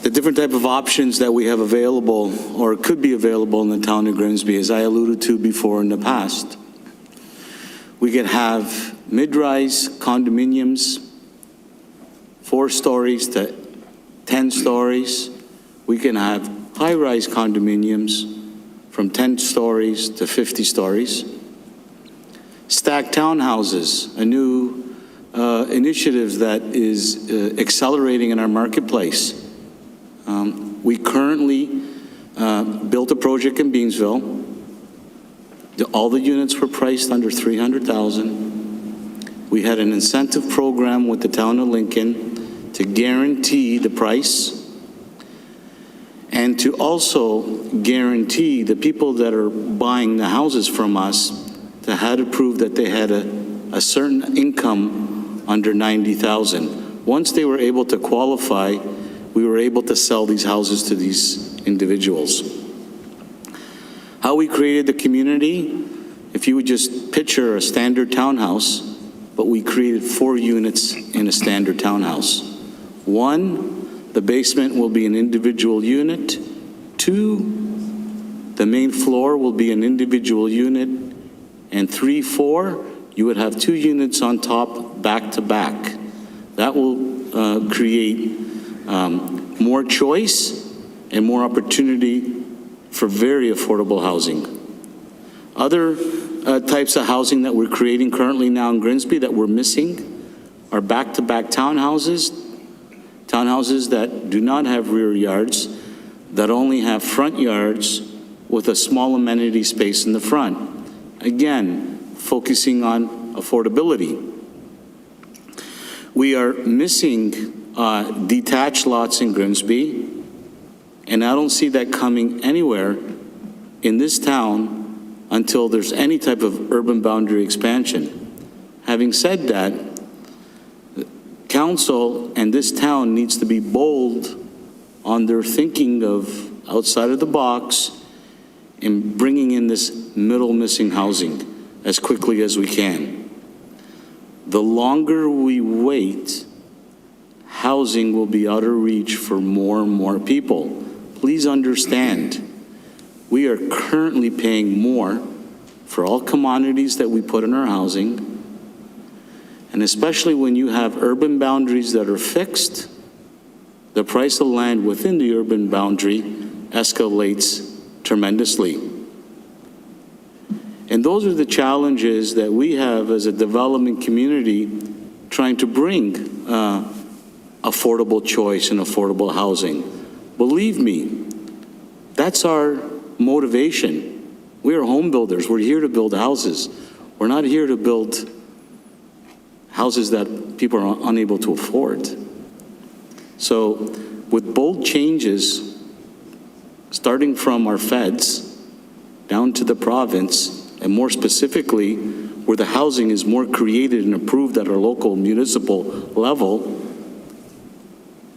the different type of options that we have available or could be available in the town of Grimsby, as I alluded to before in the past. We could have mid-rise condominiums, 4 stories to 10 stories. We can have high-rise condominiums from 10 stories to 50 stories. Stacked townhouses, a new initiative that is accelerating in our marketplace. We currently built a project in Beamsville. All the units were priced under $300,000. We had an incentive program with the town of Lincoln to guarantee the price and to also guarantee the people that are buying the houses from us to have to prove that they had a certain income under $90,000. Once they were able to qualify, we were able to sell these houses to these individuals. How we created the community, if you would just picture a standard townhouse, but we created 4 units in a standard townhouse. 1, the basement will be an individual unit. 2, the main floor will be an individual unit. And 3, 4, you would have 2 units on top, back to back. That will create more choice and more opportunity for very affordable housing. Other types of housing that we're creating currently now in Grimsby that we're missing are back-to-back townhouses that do not have rear yards, that only have front yards with a small amenity space in the front. Again, focusing on affordability. We are missing detached lots in Grimsby, and I don't see that coming anywhere in this town until there's any type of urban boundary expansion. Having said that, council and this town needs to be bold on their thinking of outside of the box and bringing in this middle missing housing as quickly as we can. The longer we wait, housing will be out of reach for more and more people. Please understand, we are currently paying more for all commodities that we put in our housing, and especially when you have urban boundaries that are fixed, the price of land within the urban boundary escalates tremendously. And those are the challenges that we have as a development community trying to bring affordable choice and affordable housing. Believe me, that's our motivation. We are home builders. We're here to build houses. We're not here to build houses that people are unable to afford. So with bold changes, starting from our feds down to the province, and more specifically, where the housing is more created and approved at our local municipal level,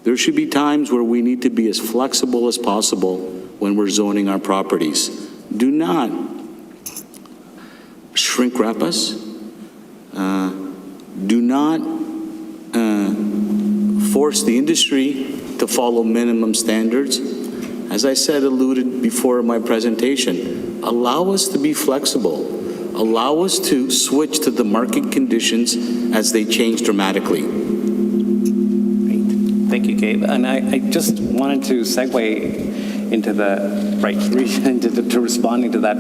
there should be times where we need to be as flexible as possible when we're zoning our properties. Do not shrink wrap us. Do not force the industry to follow minimum standards. As I said, alluded before in my presentation, allow us to be flexible. Allow us to switch to the market conditions as they change dramatically. Great. Thank you, Gabe. And I just wanted to segue into the to responding to that,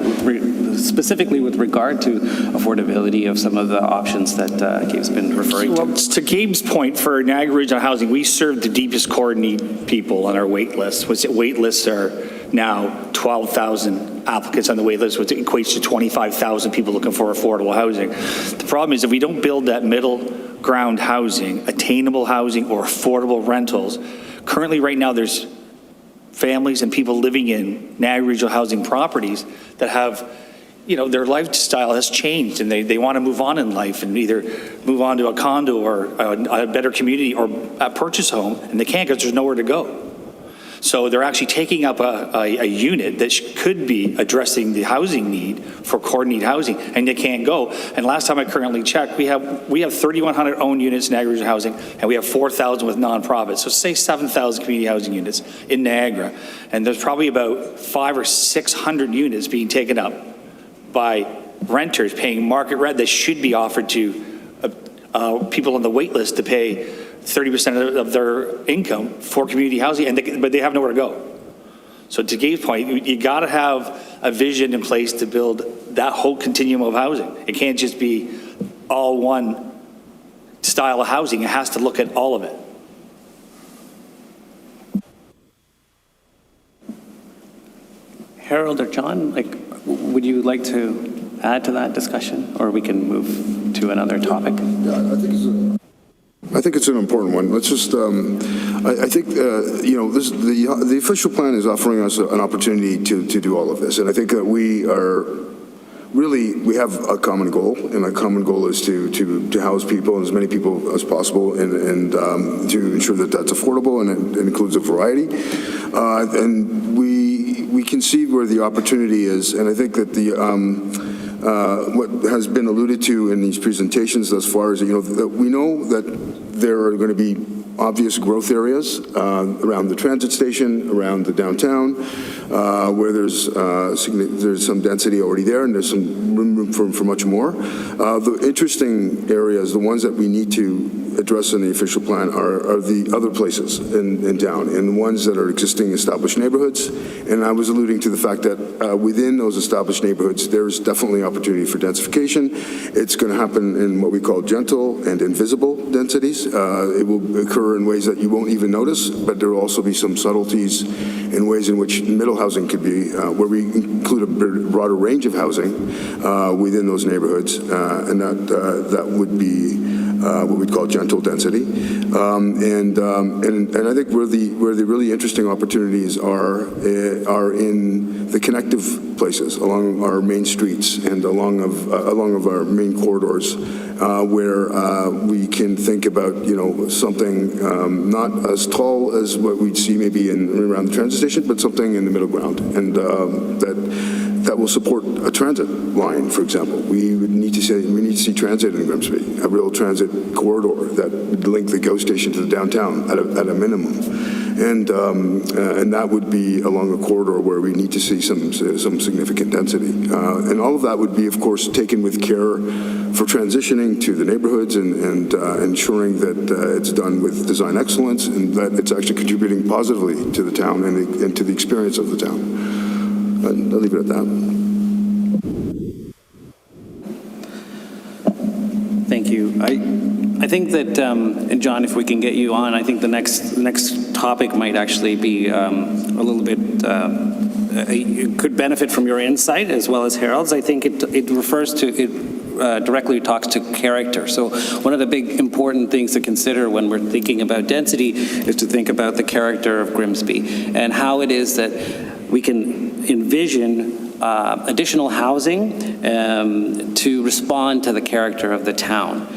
specifically with regard to affordability of some of the options that Gabe's been referring to. Well, to Gabe's point, for Niagara Regional Housing, we serve the deepest core need people on our wait list. Wait lists are now 12,000 applicants on the wait list, which equates to 25,000 people looking for affordable housing. The problem is if we don't build that middle ground housing, attainable housing or affordable rentals, currently right now there's families and people living in Niagara Regional Housing properties that have, their lifestyle has changed and they want to move on in life and either move on to a condo or a better community or a purchase home, and they can't because there's nowhere to go. So they're actually taking up a unit that could be addressing the housing need for core need housing, and they can't go. And last time I currently checked, we have 3,100 owned units in Niagara Regional Housing, and we have 4,000 with nonprofits. So say 7,000 community housing units in Niagara, and there's probably about 500 or 600 units being taken up by renters paying market rent that should be offered to people on the wait list to pay 30% of their income for community housing, but they have nowhere to go. So to Gabe's point, you got to have a vision in place to build that whole continuum of housing. It can't just be all one style of housing. It has to look at all of it. Harold or John, would you like to add to that discussion, or we can move to another topic? Yeah, I think it's an important one. Let's just, I think, the official plan is offering us an opportunity to do all of this. And I think that we have a common goal, and a common goal is to house people, as many people as possible, and to ensure that that's affordable, and it includes a variety. And we can see where the opportunity is, and I think that what has been alluded to in these presentations thus far is that we know that there are going to be obvious growth areas around the transit station, around the downtown, where there's some density already there, and there's some room for much more. The interesting areas, the ones that we need to address in the official plan are the other places in town, and the ones that are existing established neighborhoods. And I was alluding to the fact that within those established neighborhoods, there's definitely opportunity for densification. It's going to happen in what we call gentle and invisible densities. It will occur in ways that you won't even notice, but there will also be some subtleties in ways in which middle housing could be, where we include a broader range of housing within those neighborhoods, and that would be what we'd call gentle density. And I think where the really interesting opportunities are in the connective places along our main streets and along of our main corridors, where we can think about, something not as tall as what we'd see maybe around the transit station, but something in the middle ground, and that will support a transit line, for example. We need to see transit in Grimsby, a real transit corridor that would link the GO station to the downtown at a minimum, and that would be along a corridor where we need to see some significant density, and all of that would be, of course, taken with care for transitioning to the neighborhoods and ensuring that it's done with design excellence and that it's actually contributing positively to the town and to the experience of the town. I'll leave it at that. Thank you. I think that, and John, if we can get you on, I think the next topic might actually be a little bit, it could benefit from your insight as well as Harold's. I think it refers to, directly talks to character. So one of the big important things to consider when we're thinking about density is to think about the character of Grimsby and how it is that we can envision additional housing to respond to the character of the town,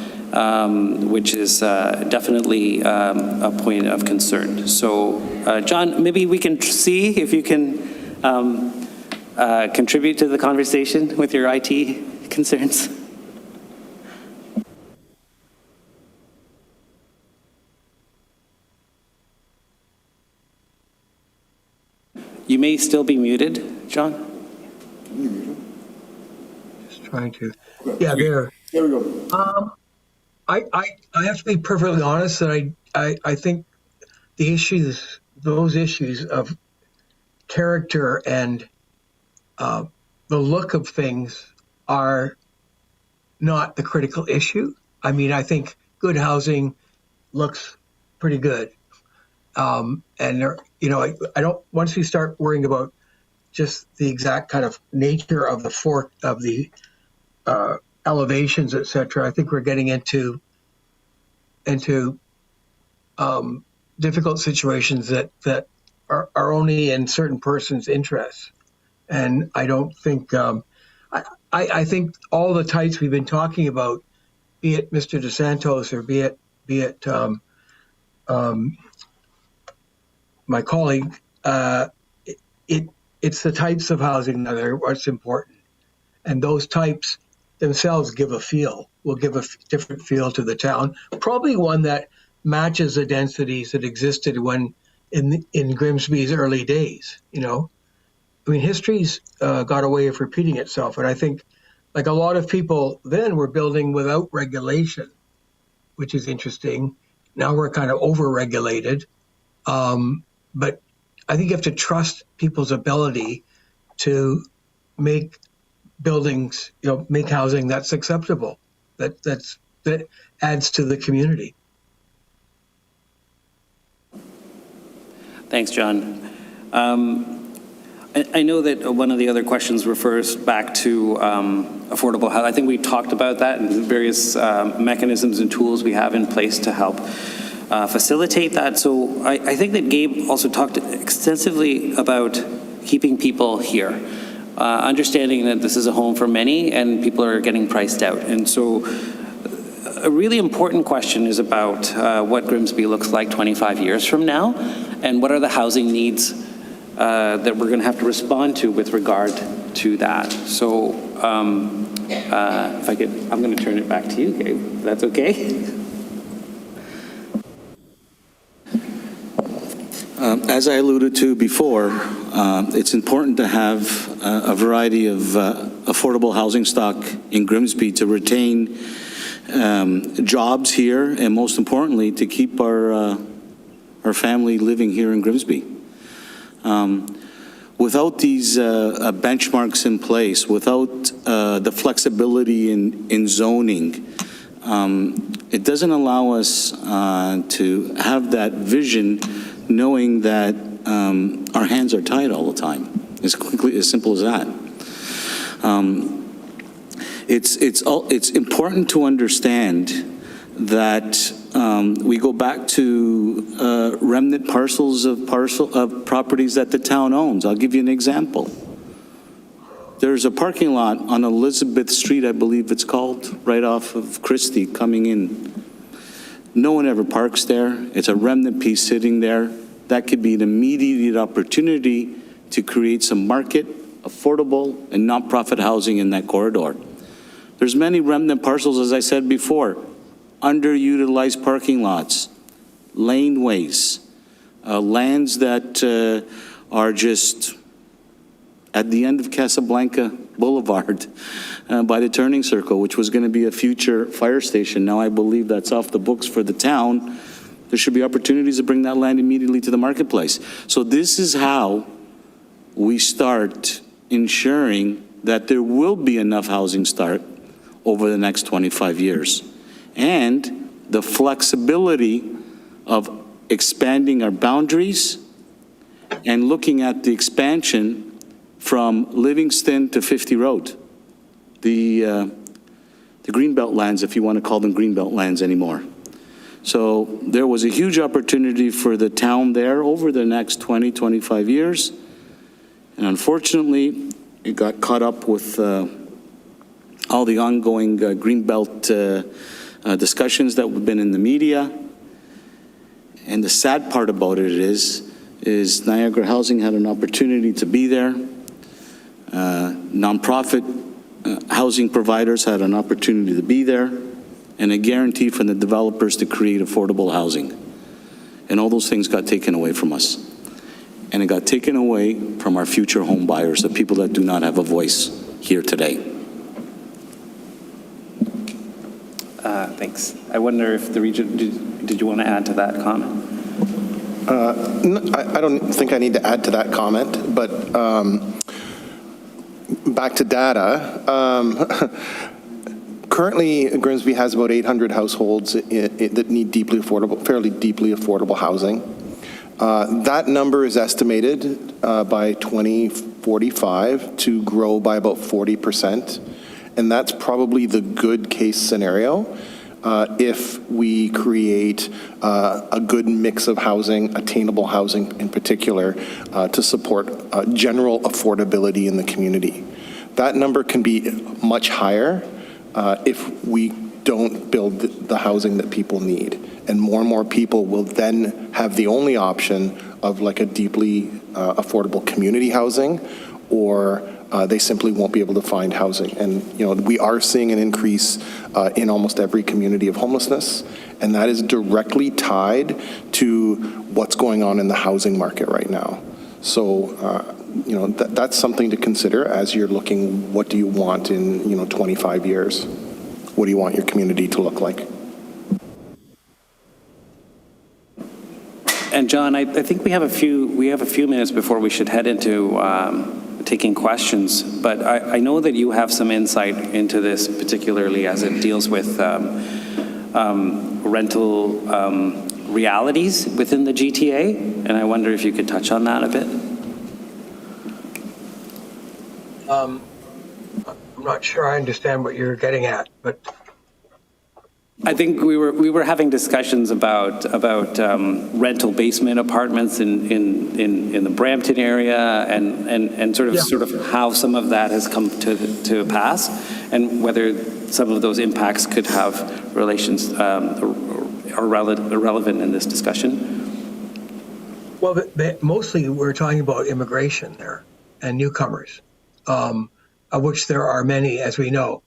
which is definitely a point of concern. So, John, maybe we can see if you can contribute to the conversation with your IT concerns. You may still be muted, John. Just trying to. Yeah, there. There we go. I have to be perfectly honest that I think those issues of character and the look of things are not the critical issue. I mean, I think good housing looks pretty good. And there, I don't, once we start worrying about just the exact kind of nature of the elevations, et cetera, I think we're getting into difficult situations that are only in certain persons' interests. And I don't think, I think all the types we've been talking about, be it Mr. DeSantos or be it my colleague, it's the types of housing that are what's important. And those types themselves will give a different feel to the town. Probably one that matches the densities that existed when in Grimsby's early days, I mean, history's got a way of repeating itself. And I think like a lot of people then were building without regulation, which is interesting. Now we're kind of over-regulated. But I think you have to trust people's ability to make buildings, make housing that's acceptable, that adds to the community. Thanks, John. I know that one of the other questions refers back to affordable housing. I think we talked about that and various mechanisms and tools we have in place to help facilitate that. So I think that Gabe also talked extensively about keeping people here, understanding that this is a home for many and people are getting priced out. And so a really important question is about what Grimsby looks like 25 years from now and what are the housing needs that we're going to have to respond to with regard to that. So if I could, I'm going to turn it back to you, Gabe, if that's okay. As I alluded to before, it's important to have a variety of affordable housing stock in Grimsby to retain jobs here, and most importantly, to keep our family living here in Grimsby. Without these benchmarks in place, without the flexibility in zoning, it doesn't allow us to have that vision, knowing that our hands are tied all the time. It's quickly as simple as that. It's important to understand that we go back to remnant parcels of properties that the town owns. I'll give you an example. There's a parking lot on Elizabeth Street, I believe it's called, right off of Christie coming in. No one ever parks there. It's a remnant piece sitting there. That could be an immediate opportunity to create some market, affordable, and nonprofit housing in that corridor. There's many remnant parcels, as I said before, underutilized parking lots, laneways, lands that are just at the end of Casablanca Boulevard by the turning circle, which was going to be a future fire station. Now I believe that's off the books for the town. There should be opportunities to bring that land immediately to the marketplace. So this is how we start ensuring that there will be enough housing start over the next 25 years. And the flexibility of expanding our boundaries and looking at the expansion from Livingston to 50 Road, the Greenbelt lands, if you want to call them Greenbelt lands anymore. So there was a huge opportunity for the town there over the next 20, 25 years. And unfortunately, it got caught up with all the ongoing Greenbelt discussions that have been in the media. And the sad part about it is Niagara Housing had an opportunity to be there. Nonprofit housing providers had an opportunity to be there, and a guarantee from the developers to create affordable housing. And all those things got taken away from us. And it got taken away from our future home buyers, the people that do not have a voice here today. Thanks. I wonder if the region, did you want to add to that comment? No, I don't think I need to add to that comment, but back to data. Currently, Grimsby has about 800 households that need fairly deeply affordable housing. That number is estimated by 2045 to grow by about 40%, and that's probably the good case scenario if we create a good mix of housing, attainable housing in particular, to support general affordability in the community. That number can be much higher if we don't build the housing that people need. And more people will then have the only option of like a deeply affordable community housing, or they simply won't be able to find housing. And we are seeing an increase in almost every community of homelessness, and that is directly tied to what's going on in the housing market right now. So that's something to consider as you're looking, what do you want in 25 years? What do you want your community to look like? And John, I think we have a few minutes before we should head into taking questions. But I know that you have some insight into this, particularly as it deals with rental realities within the GTA, and I wonder if you could touch on that a bit. I'm not sure I understand what you're getting at, but I think we were having discussions about rental basement apartments in the Brampton area, and sort of how some of that has come to pass, and whether some of those impacts could have relations are relevant in this discussion. well, mostly we're talking about immigration there and newcomers, of which there are many, as we know.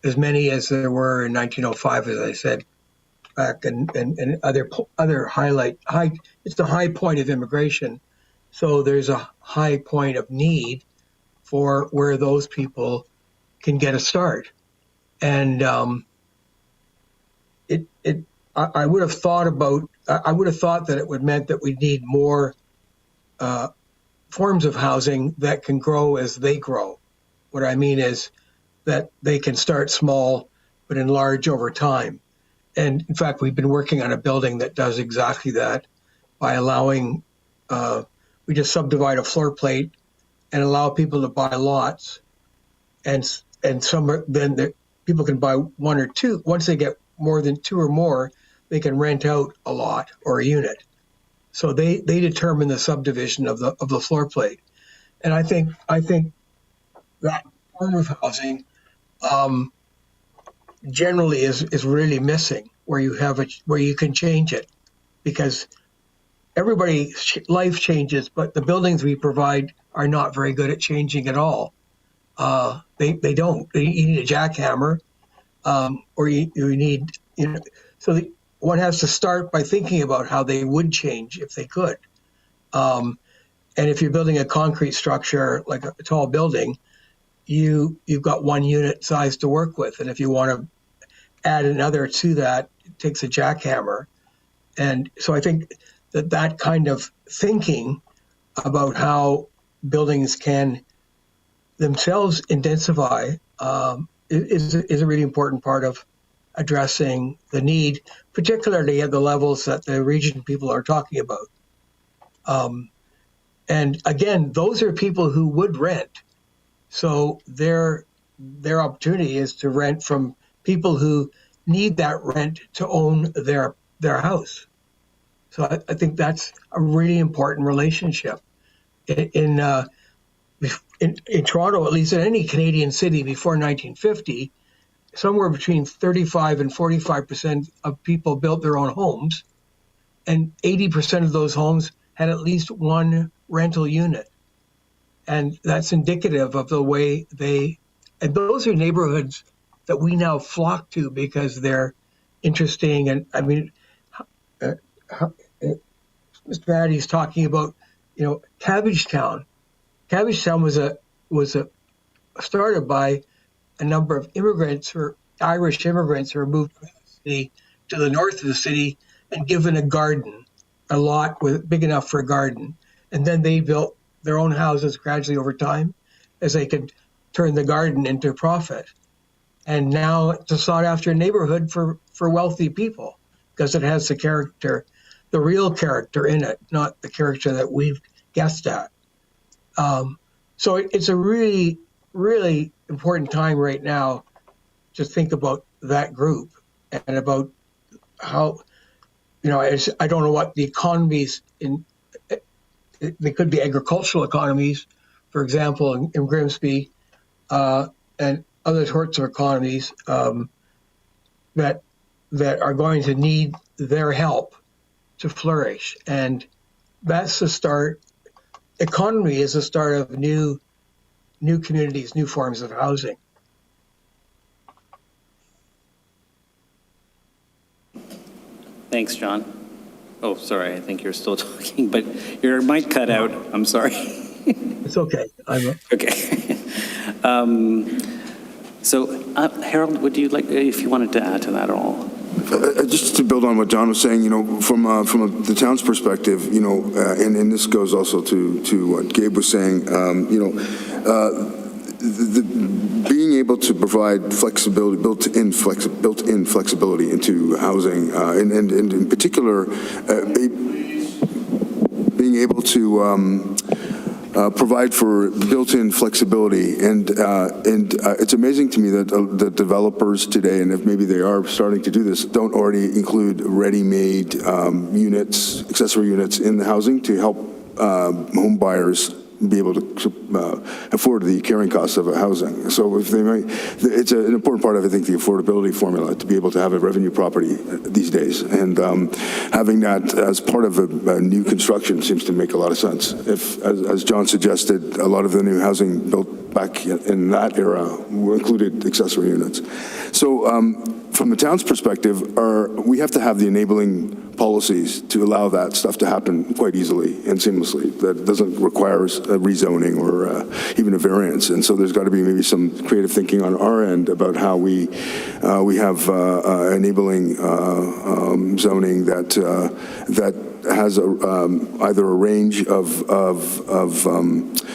As many as there were in 1905, as I said, back, and other it's the high point of immigration So there's a high point of need for where those people can get a start. And I would have thought that it would meant that we need more forms of housing that can grow as they grow. What I mean is that they can start small but enlarge over time. And in fact, we've been working on a building that does exactly that by allowing, we just subdivide a floor plate and allow people to buy lots. And then people can buy one or two. Once they get more than two or more, they can rent out a lot or a unit. So they determine the subdivision of the floor plate. And I think that form of housing generally is really missing, where you can change it, because everybody's life changes, but the buildings we provide are not very good at changing at all. They don't. You need a jackhammer, or you need, so one has to start by thinking about how they would change if they could. And if you're building a concrete structure like a tall building, you've got one unit size to work with, and if you want to add another to that, it takes a jackhammer. And so I think that kind of thinking about how buildings can themselves intensify is a really important part of addressing the need, particularly at the levels that the region people are talking about. And again, those are people who would rent. So their opportunity is to rent from people who need that rent to own their house. So I think that's a really important relationship. In Toronto, at least in any Canadian city before 1950, somewhere between 35 and 45% of people built their own homes, and 80% of those homes had at least one rental unit. And that's indicative of the way and those are neighborhoods that we now flock to because they're interesting. And I mean, Mr. Addy's talking about, Cabbagetown. Cabbagetown was started by a number of immigrants, or Irish immigrants, who were moved to the north of the city and given a garden, a lot big enough for a garden. And then they built their own houses gradually over time as they could turn the garden into profit. And now it's a sought after neighborhood for wealthy people because it has the character, the real character in it, not the character that we've guessed at. So it's a really, really important time right now to think about that group and about how, I don't know what the economies they could be agricultural economies, for example, in Grimsby, and other sorts of economies that are going to need their help to flourish. And that's the start. Economy is the start of new communities, new forms of housing. Thanks, John. Oh, sorry, I think you're still talking, but your mic cut out. I'm sorry. It's okay. Okay. So, Harold, would you like, if you wanted to add to that at all? Just to build on what John was saying, from the town's perspective, and this goes also to what Gabe was saying, being able to provide flexibility, built-in flexibility into housing, and in particular, being able to provide for built-in flexibility, and it's amazing to me that the developers today, and if maybe they are starting to do this, don't already include ready-made units, accessory units in the housing to help home buyers be able to afford the carrying costs of a housing. So if they might, it's an important part of, I think, the affordability formula to be able to have a revenue property these days. And having that as part of a new construction seems to make a lot of sense. If, as John suggested, a lot of the new housing built back in that era included accessory units. So from the town's perspective, we have to have the enabling policies to allow that stuff to happen quite easily and seamlessly. That doesn't require a rezoning or even a variance. And so there's got to be maybe some creative thinking on our end about how we have enabling zoning that has either a range of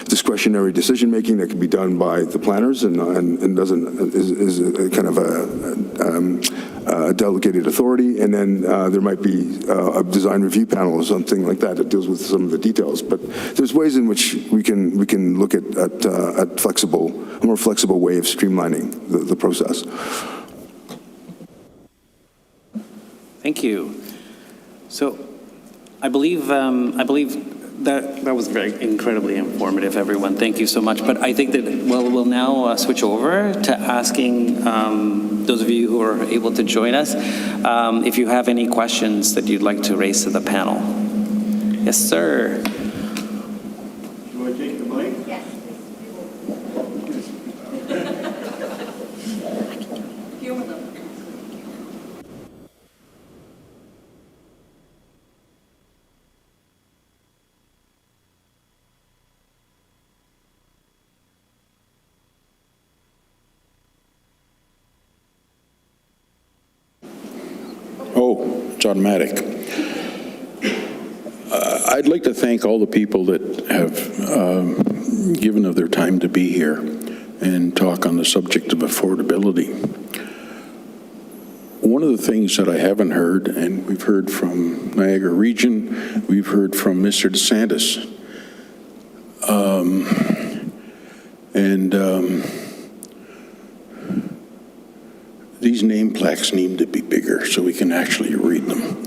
discretionary decision making that can be done by the planners and is a kind of a delegated authority, and then there might be a design review panel or something like that deals with some of the details. But there's ways in which we can look at a more flexible way of streamlining the process. Thank you. So I believe that was very incredibly informative, everyone. Thank you so much. But I think that we'll now switch over to asking those of you who are able to join us if you have any questions that you'd like to raise to the panel. Yes, sir. Do I take the mic? Yes. Humor them. Oh, it's automatic. I'd like to thank all the people that have given of their time to be here and talk on the subject of affordability. One of the things that I haven't heard, and we've heard from Niagara Region, we've heard from Mr. DeSantis, these name plaques need to be bigger so we can actually read them.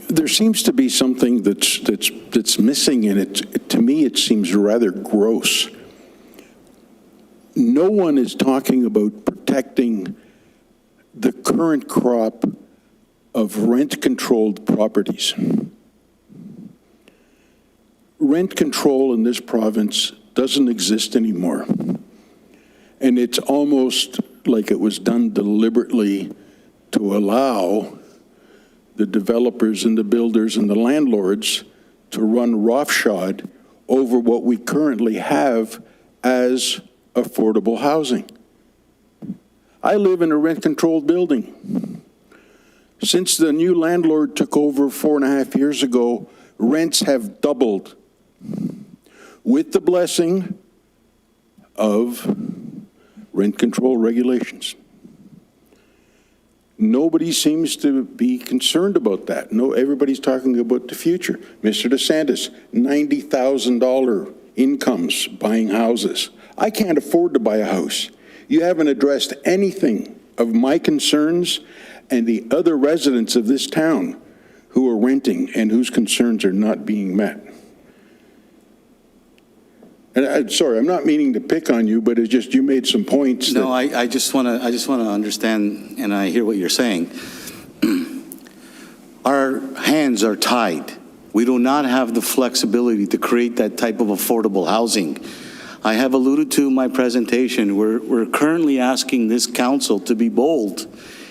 There seems to be something that's missing in it. To me, it seems rather gross. No one is talking about protecting the current crop of rent-controlled properties. Rent control in this province doesn't exist anymore. And it's almost like it was done deliberately to allow the developers and the builders and the landlords to run roughshod over what we currently have as affordable housing. I live in a rent-controlled building. Since the new landlord took over 4.5 years ago, rents have doubled with the blessing of rent control regulations. Nobody seems to be concerned about that. No, everybody's talking about the future. Mr. DeSantis, $90,000 incomes buying houses. I can't afford to buy a house. You haven't addressed anything of my concerns and the other residents of this town who are renting and whose concerns are not being met. And I'm sorry, I'm not meaning to pick on you, but it's just you made some points. No, I just want to understand, and I hear what you're saying. Our hands are tied. We do not have the flexibility to create that type of affordable housing. I have alluded to in my presentation, we're currently asking this council to be bold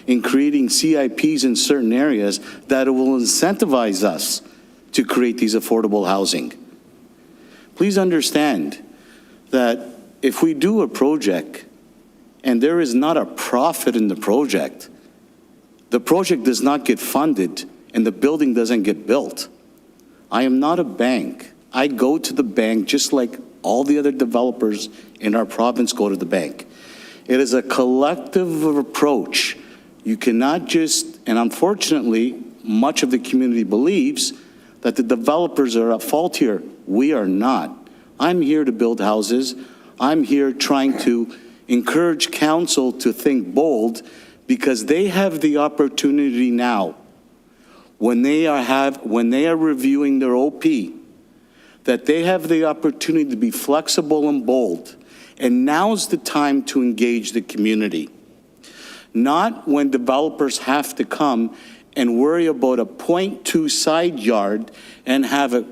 in creating CIPs in certain areas that will incentivize us to create these affordable housing. Please understand that if we do a project and there is not a profit in the project does not get funded and the building doesn't get built. I am not a bank. I go to the bank just like all the other developers in our province go to the bank. It is a collective approach. You cannot just, and unfortunately, much of the community believes that the developers are at fault here. We are not. I'm here to build houses. I'm here trying to encourage council to think bold because they have the opportunity now when they are reviewing their OP, that they have the opportunity to be flexible and bold. And now's the time to engage the community. Not when developers have to come and worry about a .2 side yard and have a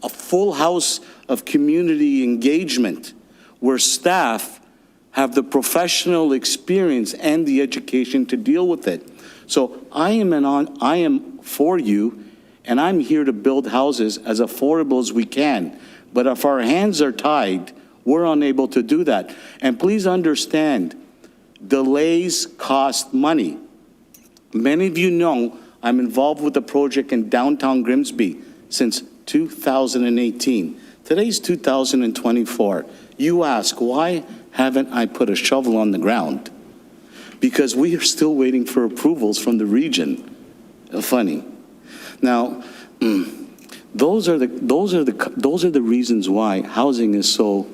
full house of community engagement, where staff have the professional experience and the education to deal with it. So I am for you, and I'm here to build houses as affordable as we can. But if our hands are tied, we're unable to do that. And please understand, delays cost money. Many of you know I'm involved with a project in downtown Grimsby since 2018. Today's 2024. You ask, why haven't I put a shovel on the ground? Because we are still waiting for approvals from the region. Funny. Now, those are the reasons why housing is so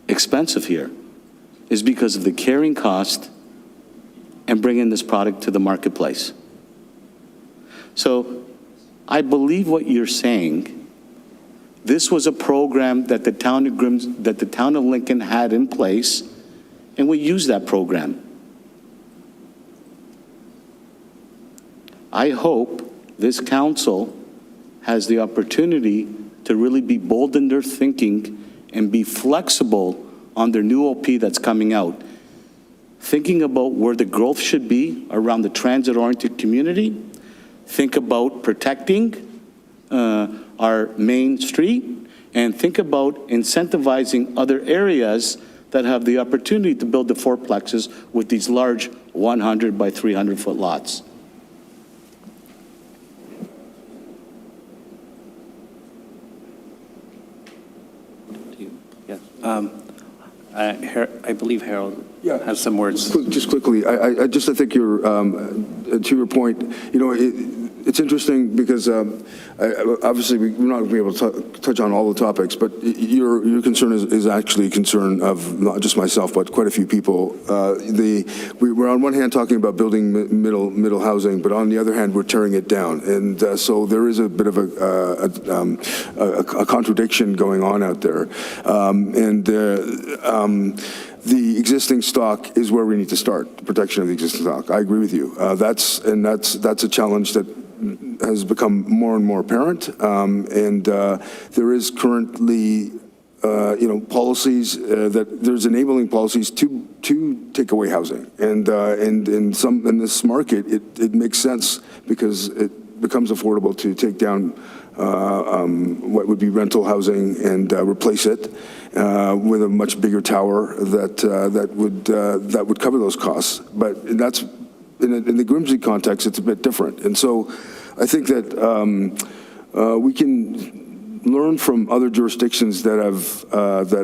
expensive here, is because of the carrying cost and bringing this product to the marketplace. So I believe what you're saying. This was a program that the town of Lincoln had in place, and we used that program. I hope this council has the opportunity to really be bold in their thinking and be flexible on their new OP that's coming out. Thinking about where the growth should be around the transit-oriented community, think about protecting our main street, and think about incentivizing other areas that have the opportunity to build the fourplexes with these large 100 by 300 foot lots. I believe Harold has some words. Just quickly, I think you're, to your point, you know, it's interesting because obviously we're not going to be able to touch on all the topics, but your concern is actually a concern of not just myself, but quite a few people. We're on one hand talking about building middle housing, but on the other hand, we're tearing it down. And so there is a bit of a contradiction going on out there. The existing stock is where we need to start, the protection of the existing stock. I agree with you. That's a challenge that has become more and more apparent. There is currently, policies that there's enabling policies to take away housing. And in this market, it makes sense because it becomes affordable to take down what would be rental housing and replace it with a much bigger tower that would cover those costs. But that's in the Grimsby context, it's a bit different. And so I think that we can learn from other jurisdictions that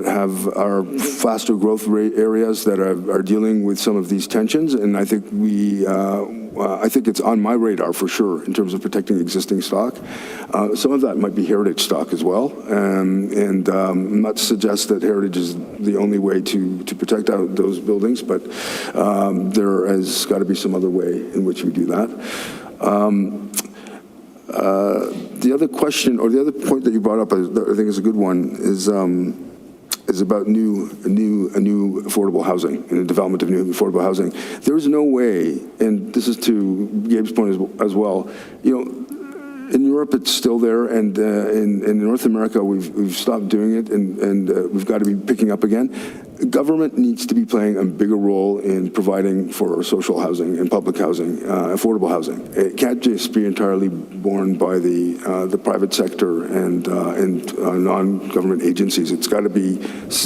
have our faster growth rate areas that are dealing with some of these tensions. And I think I think it's on my radar for sure in terms of protecting existing stock. Some of that might be heritage stock as well. And not to suggest that heritage is the only way to protect out those buildings, but there has got to be some other way in which we do that. The other question, or the other point that you brought up, I think is a good one, is about new affordable housing and the development of new affordable housing. There is no way, and this is to Gabe's point as well. In Europe, it's still there, and in North America, we've stopped doing it, and we've got to be picking up again. Government needs to be playing a bigger role in providing for social housing and public housing, affordable housing. It can't just be entirely borne by the private sector and non-government agencies. It's got to be.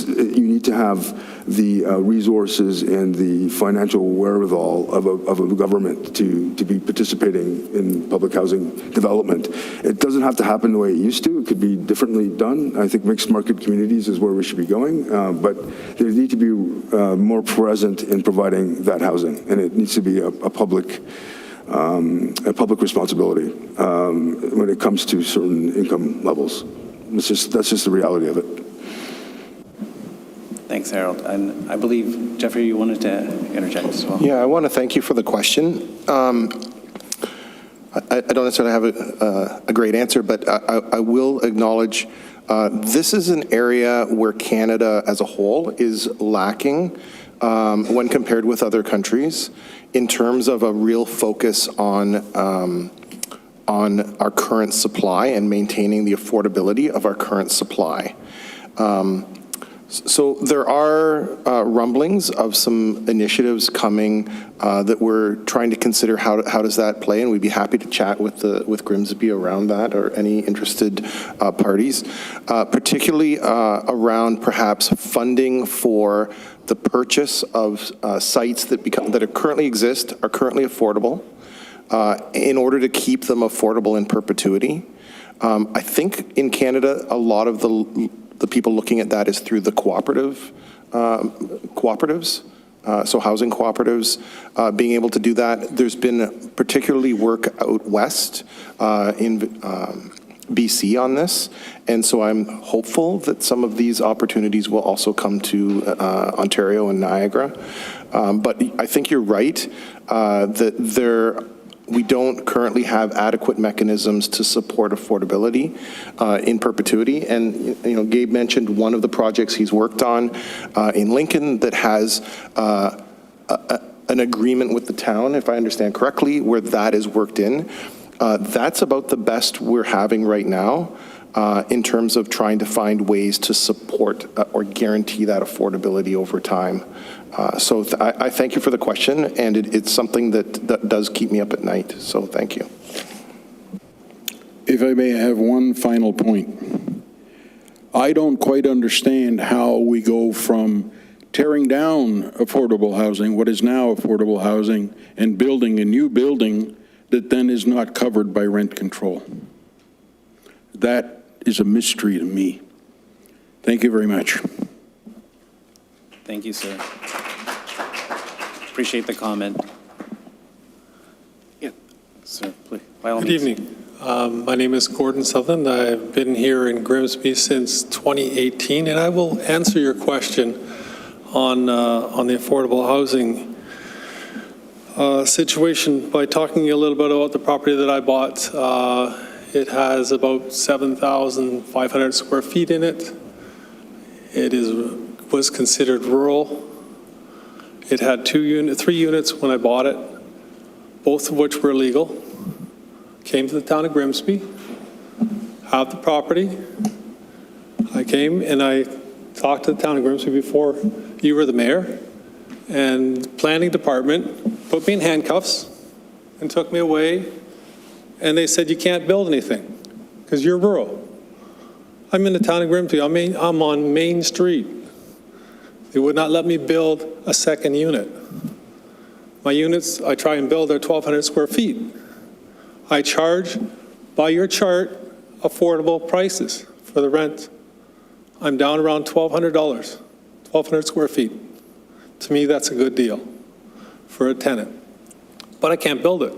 You need to have the resources and the financial wherewithal of a government to be participating in public housing development. It doesn't have to happen the way it used to. It could be differently done. I think mixed market communities is where we should be going, but they need to be more present in providing that housing, and it needs to be a public responsibility when it comes to certain income levels. That's just the reality of it. Thanks, Harold. And I believe, Jeffrey, you wanted to interject as well. Yeah, I want to thank you for the question. I don't necessarily have a great answer, but I will acknowledge this is an area where Canada as a whole is lacking when compared with other countries in terms of a real focus on on our current supply and maintaining the affordability of our current supply. So there are rumblings of some initiatives coming that we're trying to consider how does that play, and we'd be happy to chat with Grimsby around that or any interested parties, particularly around perhaps funding for the purchase of sites that are currently exist, are currently affordable, in order to keep them affordable in perpetuity. I think in Canada, a lot of the people looking at that is through the cooperatives, so housing cooperatives, being able to do that. There's been particularly work out west in BC on this, and so I'm hopeful that some of these opportunities will also come to Ontario and Niagara. But I think you're right that we don't currently have adequate mechanisms to support affordability in perpetuity. And Gabe mentioned one of the projects he's worked on in Lincoln that has an agreement with the town, if I understand correctly, where that is worked in. That's about the best we're having right now in terms of trying to find ways to support or guarantee that affordability over time. So I thank you for the question, and it's something that does keep me up at night, so thank you. If I may have one final point. I don't quite understand how we go from tearing down affordable housing, what is now affordable housing, and building a new building that then is not covered by rent control. That is a mystery to me. Thank you very much. Thank you, sir. Appreciate the comment. Yeah, sir, please. By all Good means. evening. My name is Gordon Sutherland. I've been here in Grimsby since 2018, and I will answer your question on the affordable housing situation by talking a little bit about the property that I bought. It has about 7,500 square feet in it. It was considered rural. It had 3 units when I bought it, both of which were illegal. Came to the town of Grimsby, have the property. I came and I talked to the town of Grimsby before you were the mayor, and planning department put me in handcuffs and took me away, and they said you can't build anything because you're rural. I'm in the town of Grimsby. I'm on Main Street. They would not let me build a second unit. My units I try and build are 1,200 square feet. I charge, by your chart, affordable prices for the rent. I'm down around $1,200, 1,200 square feet. To me, that's a good deal for a tenant. But I can't build it.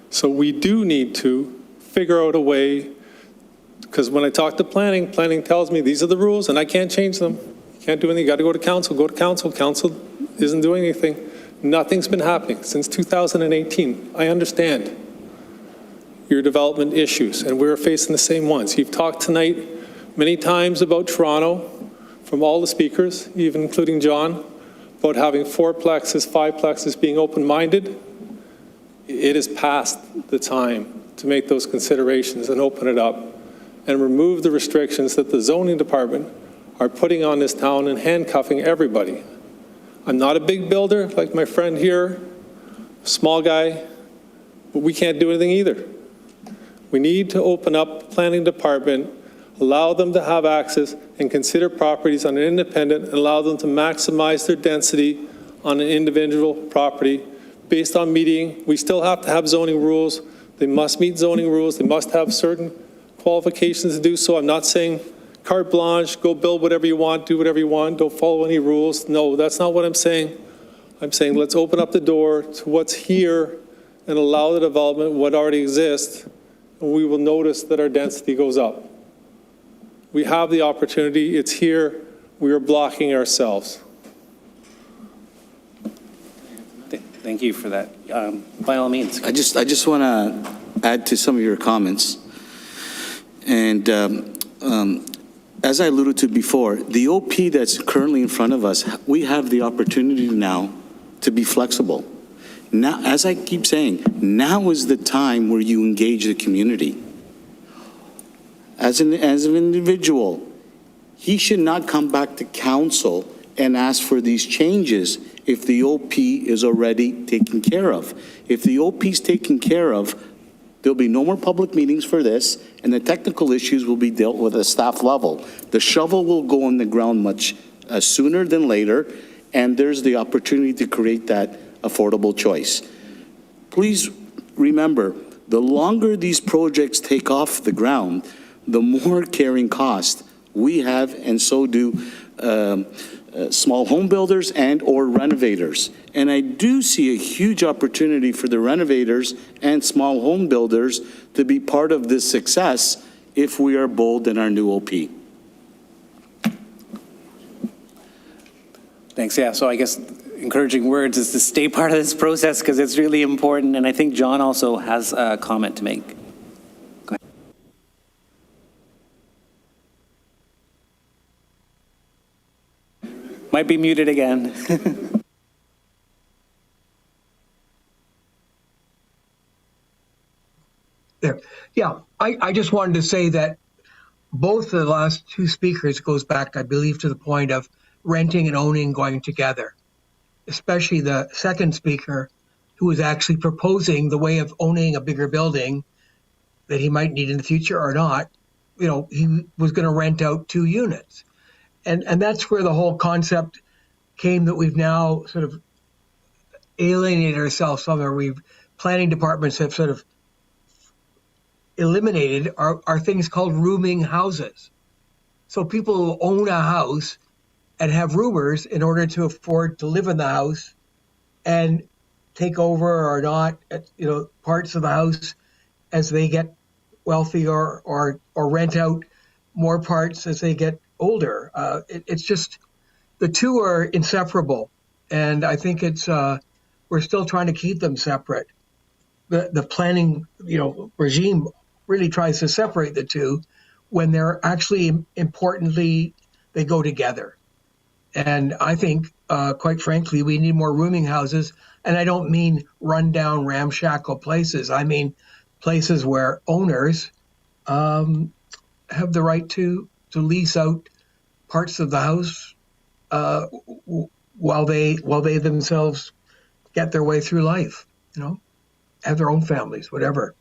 So we do need to figure out a way, because when I talk to planning, planning tells me these are the rules and I can't change them. You can't do anything, you got to go to council, go to council. Council isn't doing anything. Nothing's been happening since 2018. I understand your development issues, and we're facing the same ones. You've talked tonight many times about Toronto, from all the speakers, even including John, about having 4-plexes, 5-plexes, being open-minded. It is past the time to make those considerations and open it up and remove the restrictions that the zoning department are putting on this town and handcuffing everybody. I'm not a big builder like my friend here, small guy, but we can't do anything either. We need to open up the planning department, allow them to have access and consider properties on an independent, and allow them to maximize their density on an individual property based on meeting. We still have to have zoning rules. They must meet zoning rules. They must have certain qualifications to do so. I'm not saying carte blanche, go build whatever you want, do whatever you want, don't follow any rules. No, that's not what I'm saying. I'm saying let's open up the door to what's here and allow the development, what already exists, and we will notice that our density goes up. We have the opportunity. It's here. We are blocking ourselves. Thank you for that. By all means. I just want to add to some of your comments. And as I alluded to before, the OP that's currently in front of us, we have the opportunity now to be flexible. Now, as I keep saying, now is the time where you engage the community. As an individual, he should not come back to council and ask for these changes if the OP is already taken care of. If the OP is taken care of, there'll be no more public meetings for this, and the technical issues will be dealt with at staff level. The shovel will go on the ground much sooner than later, and there's the opportunity to create that affordable choice. Please remember, the longer these projects take off the ground, the more carrying cost we have, and so do small home builders and or renovators. And I do see a huge opportunity for the renovators and small home builders to be part of this success if we are bold in our new OP. Thanks, yeah, so I guess encouraging words is to stay part of this process because it's really important, and I think John also has a comment to make. Go ahead. Might be muted again. There. Yeah, I just wanted to say that both the last two speakers goes back, I believe, to the point of renting and owning going together, especially the second speaker who was actually proposing the way of owning a bigger building that he might need in the future or not. You know, he was going to rent out 2 units. And that's where the whole concept came that we've now sort of alienated ourselves from, or we've planning departments have sort of eliminated are things called rooming houses. So people who own a house and have roomers in order to afford to live in the house and take over or not, you know, parts of the house as they get wealthy, or rent out more parts as they get older. It's just, the two are inseparable, and I think it's we're still trying to keep them separate. The planning, you know, regime really tries to separate the two when they're actually, importantly, they go together. And I think, quite frankly, we need more rooming houses. And I don't mean rundown, ramshackle places. I mean places where owners have the right to lease out parts of the house while they themselves get their way through life, you know, have their own families, whatever.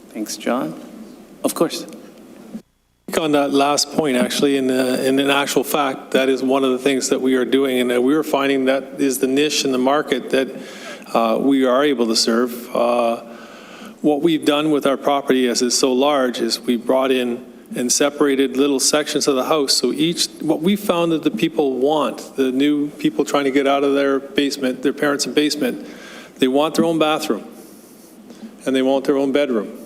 Thanks, John. Of course. On that last point, actually, in an actual fact, that is one of the things that we are doing, and we are finding that is the niche in the market that we are able to serve. What we've done with our property, as it's so large, is we brought in and separated little sections of the house. So what we found that the people want, the new people trying to get out of their basement, their parents' basement, they want their own bathroom, and they want their own bedroom.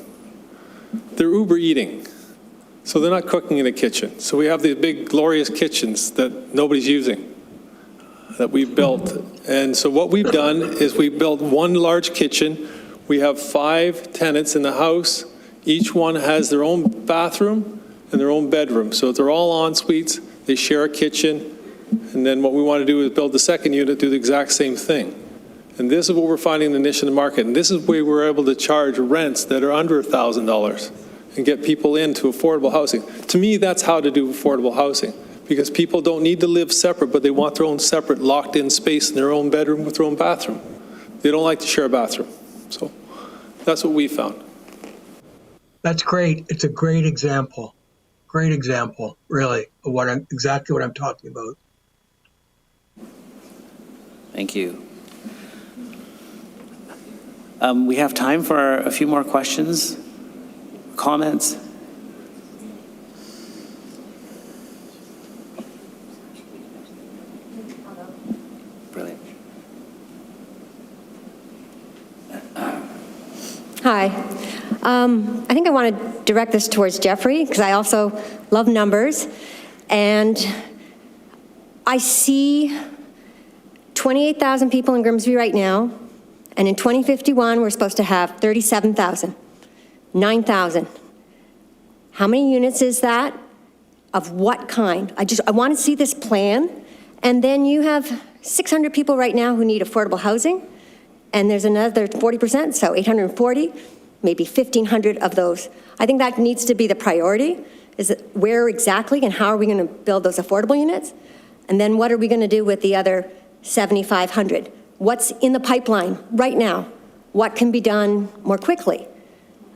They're Uber eating. So they're not cooking in a kitchen. So we have these big, glorious kitchens that nobody's using, that we've built. And so what we've done is we built one large kitchen. We have 5 tenants in the house. Each one has their own bathroom and their own bedroom. So they're all en suites. They share a kitchen. And then what we want to do is build the second unit, do the exact same thing. And this is what we're finding in the niche in the market. And this is where we're able to charge rents that are under $1,000. And get people into affordable housing. To me, that's how to do affordable housing, because people don't need to live separate, but they want their own separate locked-in space in their own bedroom with their own bathroom. They don't like to share a bathroom. So that's what we found. That's great. It's a great example, really, of exactly what I'm talking about. Thank you. We have time for a few more questions. Comments? Brilliant. Hi. I think I want to direct this towards Jeffrey, because I also love numbers. And I see 28,000 people in Grimsby right now, and in 2051, we're supposed to have 37,000. 9,000. How many units is that? Of what kind? I want to see this plan And then you have 600 people right now who need affordable housing, and there's another 40%, so 840, maybe 1,500 of those. I think that needs to be the priority, is where exactly and how are we going to build those affordable units? And then what are we going to do with the other 7,500? What's in the pipeline right now? What can be done more quickly?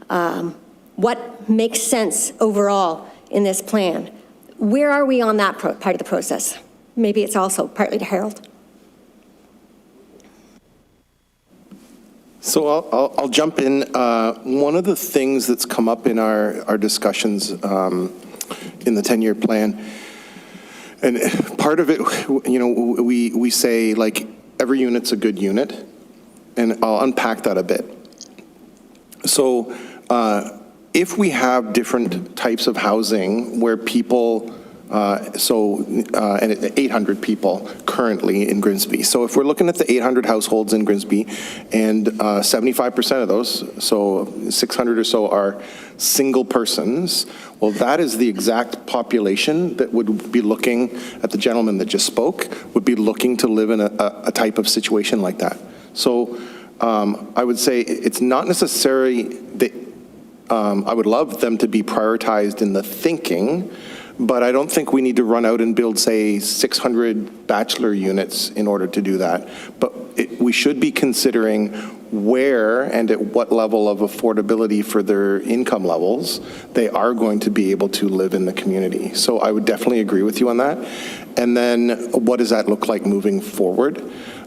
What makes sense overall in this plan? Where are we on that part of the process? Maybe it's also partly to Harold. So I'll jump in. One of the things that's come up in our discussions in the 10-year plan, and part of it, we say like every unit's a good unit, and I'll unpack that a bit. So if we have different types of housing where people, and 800 people currently in Grimsby. So if we're looking at the 800 households in Grimsby, and 75% of those, so 600 or so, are single persons, well, that is the exact population that would be looking at the gentleman that just spoke, would be looking to live in a type of situation like that. So I would say it's not necessarily that I would love them to be prioritized in the thinking, but I don't think we need to run out and build, say, 600 bachelor units in order to do that. But we should be considering where and at what level of affordability for their income levels they are going to be able to live in the community. So I would definitely agree with you on that. And then what does that look like moving forward?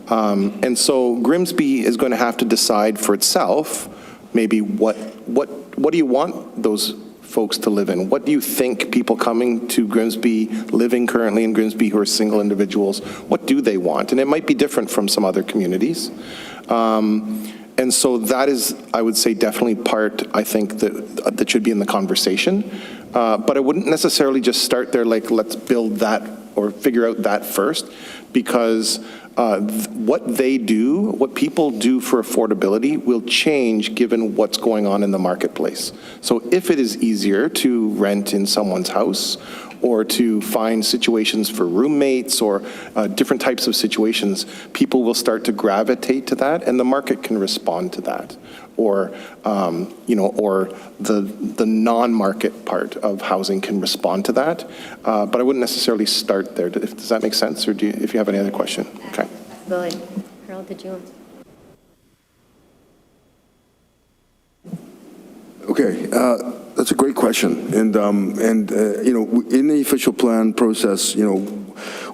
And so Grimsby is going to have to decide for itself maybe what do you want those folks to live in? What do you think people coming to Grimsby, living currently in Grimsby who are single individuals, what do they want? And it might be different from some other communities. And so that is, I would say, definitely part, I think, that should be in the conversation. But I wouldn't necessarily just start there like, let's build that or figure out that first, because what they do, what people do for affordability will change given what's going on in the marketplace. So if it is easier to rent in someone's house or to find situations for roommates or different types of situations, people will start to gravitate to that, and the market can respond to that. Or, or the non-market part of housing can respond to that. But I wouldn't necessarily start there. Does that make sense? Or if you have any other question? Okay. Absolutely. Harold, did you? Okay, that's a great question. And in the official plan process,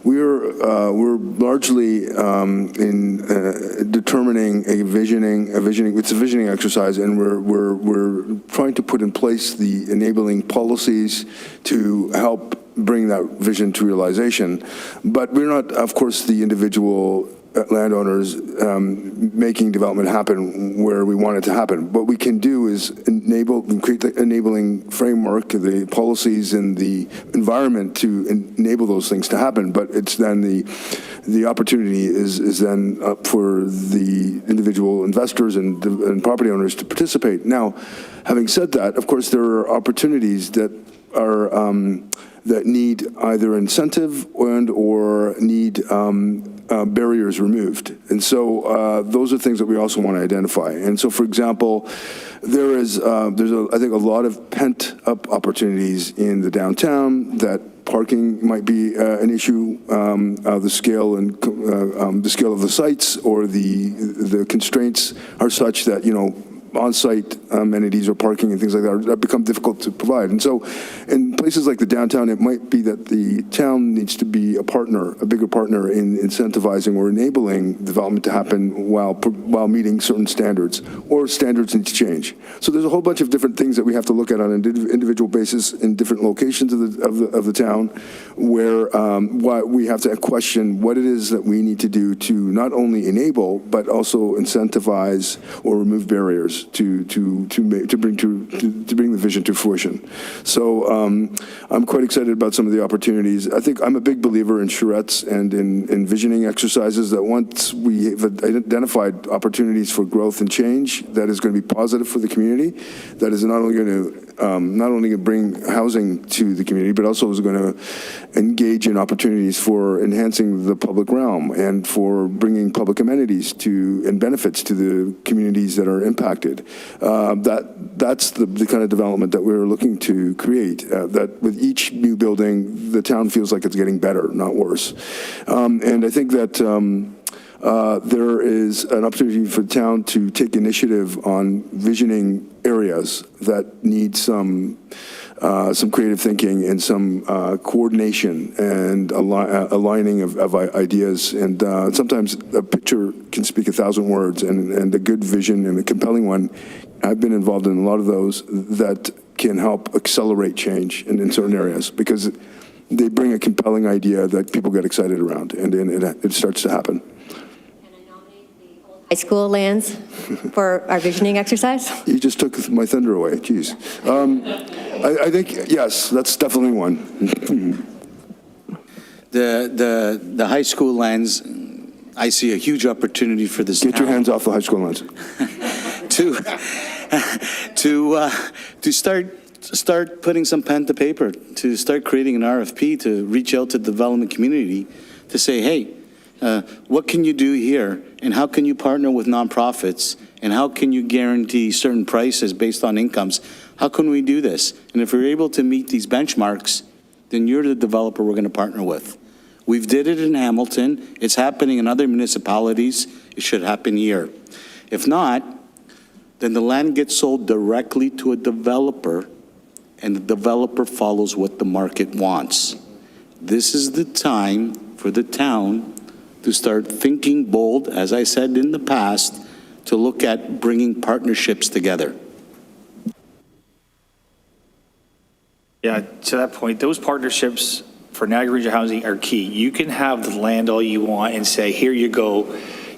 we're largely in determining a visioning. It's a visioning exercise, and we're trying to put in place the enabling policies to help bring that vision to realization. But we're not, of course, the individual landowners making development happen where we want it to happen. What we can do is create the enabling framework, the policies and the environment to enable those things to happen. But it's then the opportunity is then up for the individual investors and property owners to participate. Now, having said that, of course, there are opportunities that are that need either incentive or need barriers removed. And so those are things that we also want to identify. And so, for example, there's I think a lot of pent-up opportunities in the downtown that parking might be an issue, the scale of the sites or the constraints are such that, on-site amenities or parking and things like that become difficult to provide. And so in places like the downtown, it might be that the town needs to be a bigger partner in incentivizing or enabling development to happen while meeting certain standards, or standards need to change. So there's a whole bunch of different things that we have to look at on an individual basis in different locations of the town, where we have to question what it is that we need to do to not only enable, but also incentivize or remove barriers to bring the vision to fruition. So I'm quite excited about some of the opportunities. I think I'm a big believer in charrettes and in visioning exercises, that once we have identified opportunities for growth and change, that is going to be positive for the community, that is not only going to not only going to bring housing to the community, but also is going to engage in opportunities for enhancing the public realm and for bringing public amenities and benefits to the communities that are impacted. That's the kind of development that we're looking to create, that with each new building, the town feels like it's getting better, not worse. And I think that there is an opportunity for the town to take initiative on visioning areas that need some creative thinking and some coordination and aligning of ideas. And sometimes a picture can speak 1,000 words, and a good vision and a compelling one. I've been involved in a lot of those that can help accelerate change in certain areas because they bring a compelling idea that people get excited around, and it starts to happen. High school lands for our visioning exercise? You just took my thunder away. Jeez. I think, yes, that's definitely one. The high school lands, I see a huge opportunity for this Get your hands off the high school lands. to start putting some pen to paper, to start creating an RFP, to reach out to the development community, to say, hey, what can you do here, and how can you partner with nonprofits, and how can you guarantee certain prices based on incomes? How can we do this? And if we're able to meet these benchmarks, then you're the developer we're going to partner with. We've did it in Hamilton. It's happening in other municipalities. It should happen here. If not, then the land gets sold directly to a developer, and the developer follows what the market wants. This is the time for the town to start thinking bold, as I said in the past, to look at bringing partnerships together. Yeah, to that point, those partnerships for Niagara Regional Housing are key. You can have the land all you want and say, here you go,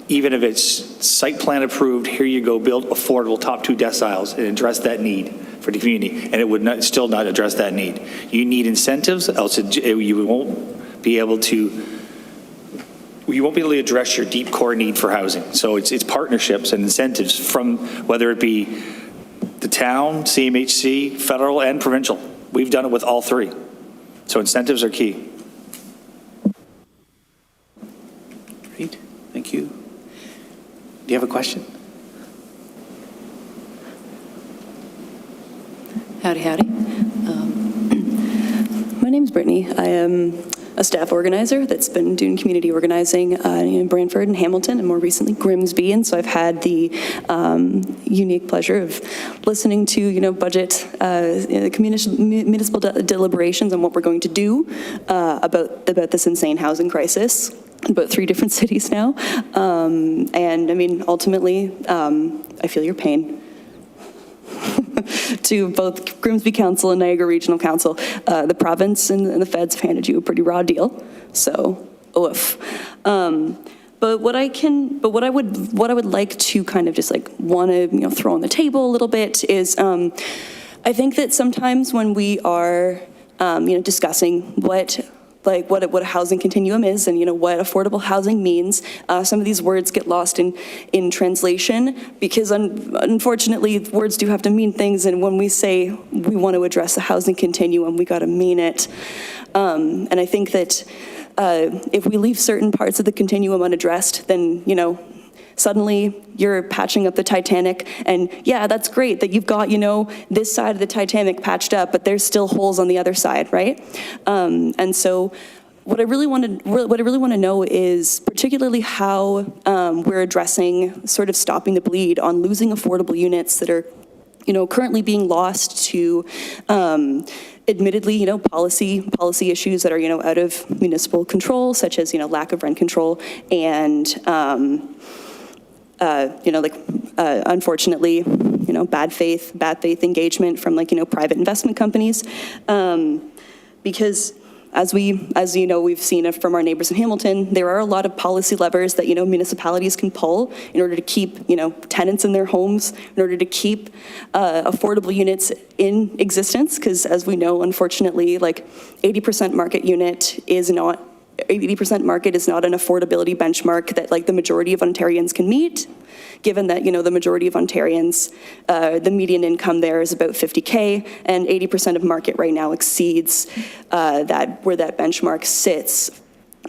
even if it's site plan approved, here you go, build affordable top 2 deciles and address that need for the community, and it would still not address that need. You need incentives, else you won't be able to address your deep core need for housing. So it's partnerships and incentives from whether it be the town, CMHC, federal, and provincial. We've done it with all 3. So incentives are key. Great, thank you. Do you have a question? Howdy, howdy. My name's Brittany. I am a staff organizer that's been doing community organizing in Brantford and Hamilton, and more recently Grimsby. And so I've had the unique pleasure of listening to, budget, municipal deliberations on what we're going to do about this insane housing crisis in about 3 different cities now. And I mean, ultimately, I feel your pain. To both Grimsby Council and Niagara Regional Council, the province and the feds have handed you a pretty raw deal. So, oof. But what I would like to kind of just like want to throw on the table a little bit is, I think that sometimes when we are discussing what a housing continuum is and what affordable housing means, some of these words get lost in translation because unfortunately words do have to mean things, and when we say we want to address the housing continuum, we got to mean it. And I think that if we leave certain parts of the continuum unaddressed, then suddenly you're patching up the Titanic, and yeah, that's great that you've got, this side of the Titanic patched up, but there's still holes on the other side, right? And so what I really want to know is particularly how we're addressing sort of stopping the bleed on losing affordable units that are, currently being lost to, admittedly, policy issues that are, out of municipal control, such as, lack of rent control and, unfortunately, bad faith engagement from private investment companies, because as we've seen from our neighbors in Hamilton, there are a lot of policy levers that municipalities can pull in order to keep tenants in their homes, in order to keep affordable units in existence. Because as we know, unfortunately, 80% market unit is not 80% market is not an affordability benchmark that like the majority of Ontarians can meet, given that, the majority of Ontarians, the median income there is about 50K, and 80% of market right now exceeds where that benchmark sits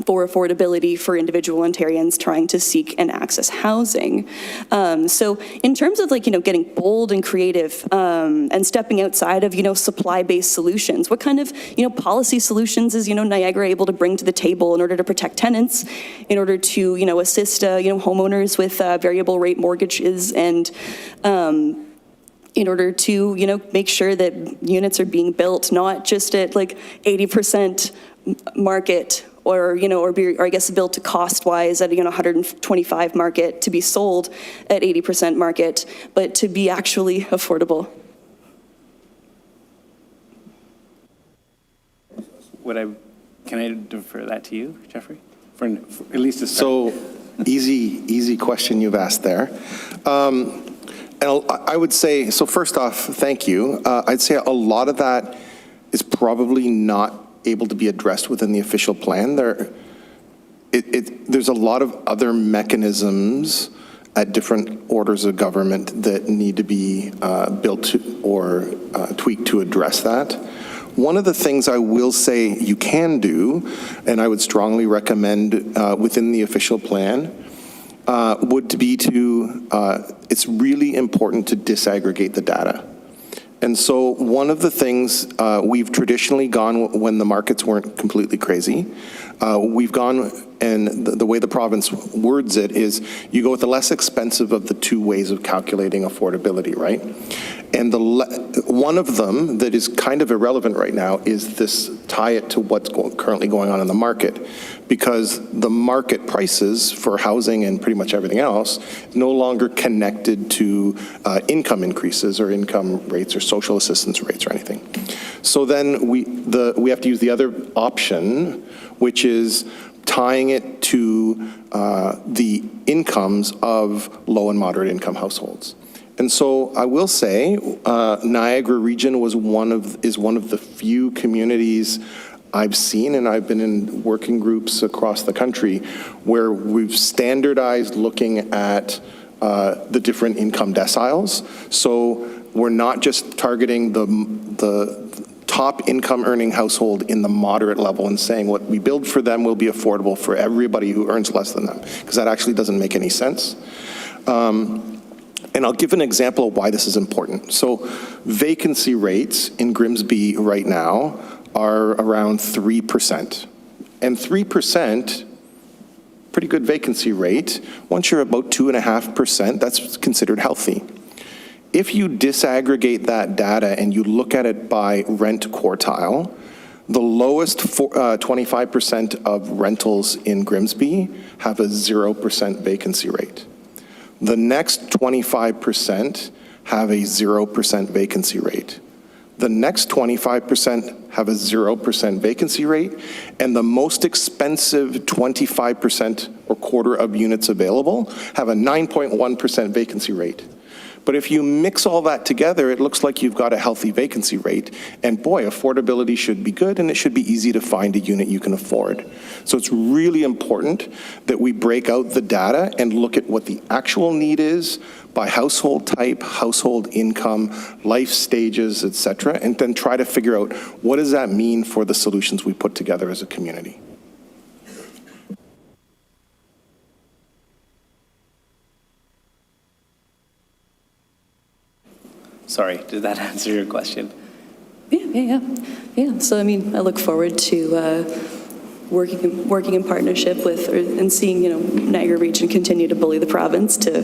for affordability for individual Ontarians trying to seek and access housing. So in terms of getting bold and creative and stepping outside of, supply-based solutions, what kind of, policy solutions is, Niagara able to bring to the table in order to protect tenants, in order to, assist, homeowners with variable rate mortgages and, in order to, make sure that units are being built, not just at 80% market or I guess built to cost-wise at 125 market to be sold at 80% market, but to be actually affordable. Can I defer that to you, Jeffrey? For at least a start. So easy question you've asked there. And I would say, so first off, thank you. I'd say a lot of that is probably not able to be addressed within the official plan. There's a lot of other mechanisms at different orders of government that need to be built to, or tweaked to address that. One of the things I will say you can do, and I would strongly recommend within the official plan, would be it's really important to disaggregate the data. And so one of the things we've traditionally gone when the markets weren't completely crazy, we've gone, and the way the province words it is you go with the less expensive of the two ways of calculating affordability, right? And one of them that is kind of irrelevant right now is this tie it to what's currently going on in the market, because the market prices for housing and pretty much everything else is no longer connected to income increases or income rates or social assistance rates or anything. So then we have to use the other option, which is tying it to the incomes of low and moderate income households. And so I will say Niagara Region is one of the few communities I've seen, and I've been in working groups across the country, where we've standardized looking at the different income deciles. So we're not just targeting the top income earning household in the moderate level and saying what we build for them will be affordable for everybody who earns less than them, because that actually doesn't make any sense. And I'll give an example of why this is important. So vacancy rates in Grimsby right now are around 3%. And 3%, pretty good vacancy rate. Once you're about 2.5%, that's considered healthy. If you disaggregate that data and you look at it by rent quartile, the lowest 25% of rentals in Grimsby have a 0% vacancy rate. The next 25% have a 0% vacancy rate. The next 25% have a 0% vacancy rate, and the most expensive 25% or quarter of units available have a 9.1% vacancy rate. But if you mix all that together, it looks like you've got a healthy vacancy rate. And boy, affordability should be good, and it should be easy to find a unit you can afford. So it's really important that we break out the data and look at what the actual need is by household type, household income, life stages, et cetera, and then try to figure out what does that mean for the solutions we put together as a community. Sorry, did that answer your question? Yeah. So I mean, I look forward to working in partnership with and seeing Niagara Region continue to bully the province to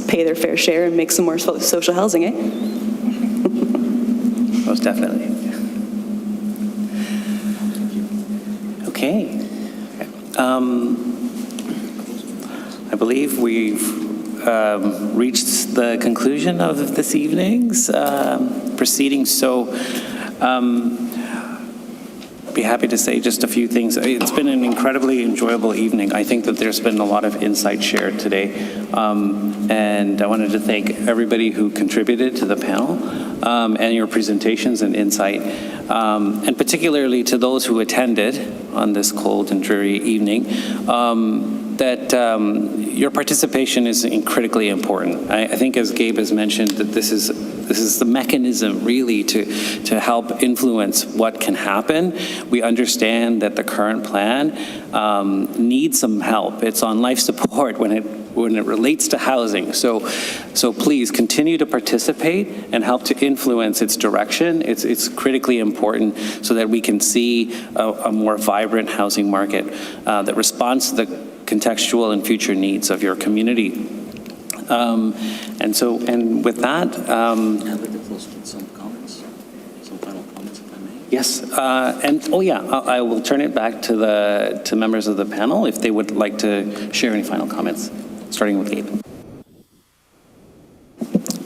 pay their fair share and make some more social housing. Most definitely. Okay. I believe we've reached the conclusion of this evening's proceedings. So be happy to say just a few things. It's been an incredibly enjoyable evening. I think that there's been a lot of insight shared today. And I wanted to thank everybody who contributed to the panel. and your presentations and insight, and particularly to those who attended on this cold and dreary evening, that your participation is critically important. I think, as Gabe has mentioned, that this is the mechanism really to help influence what can happen. We understand that the current plan needs some help. It's on life support when it relates to housing. So please continue to participate and help to influence its direction. It's critically important so that we can see a more vibrant housing market that responds to the contextual and future needs of your community. And with that, I'd like to close with some comments, some final comments, if I may. yes, I will turn it back to members of the panel if they would like to share any final comments, starting with Gabe.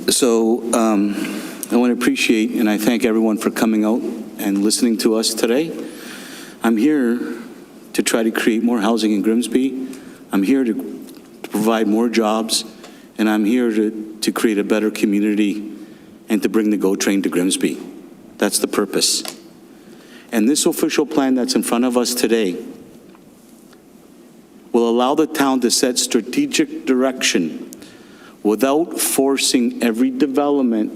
So I want to appreciate and I thank everyone for coming out and listening to us today. I'm here to try to create more housing in Grimsby. I'm here to provide more jobs, and I'm here to create a better community and to bring the GO train to Grimsby. That's the purpose. And this official plan that's in front of us today will allow the town to set strategic direction without forcing every development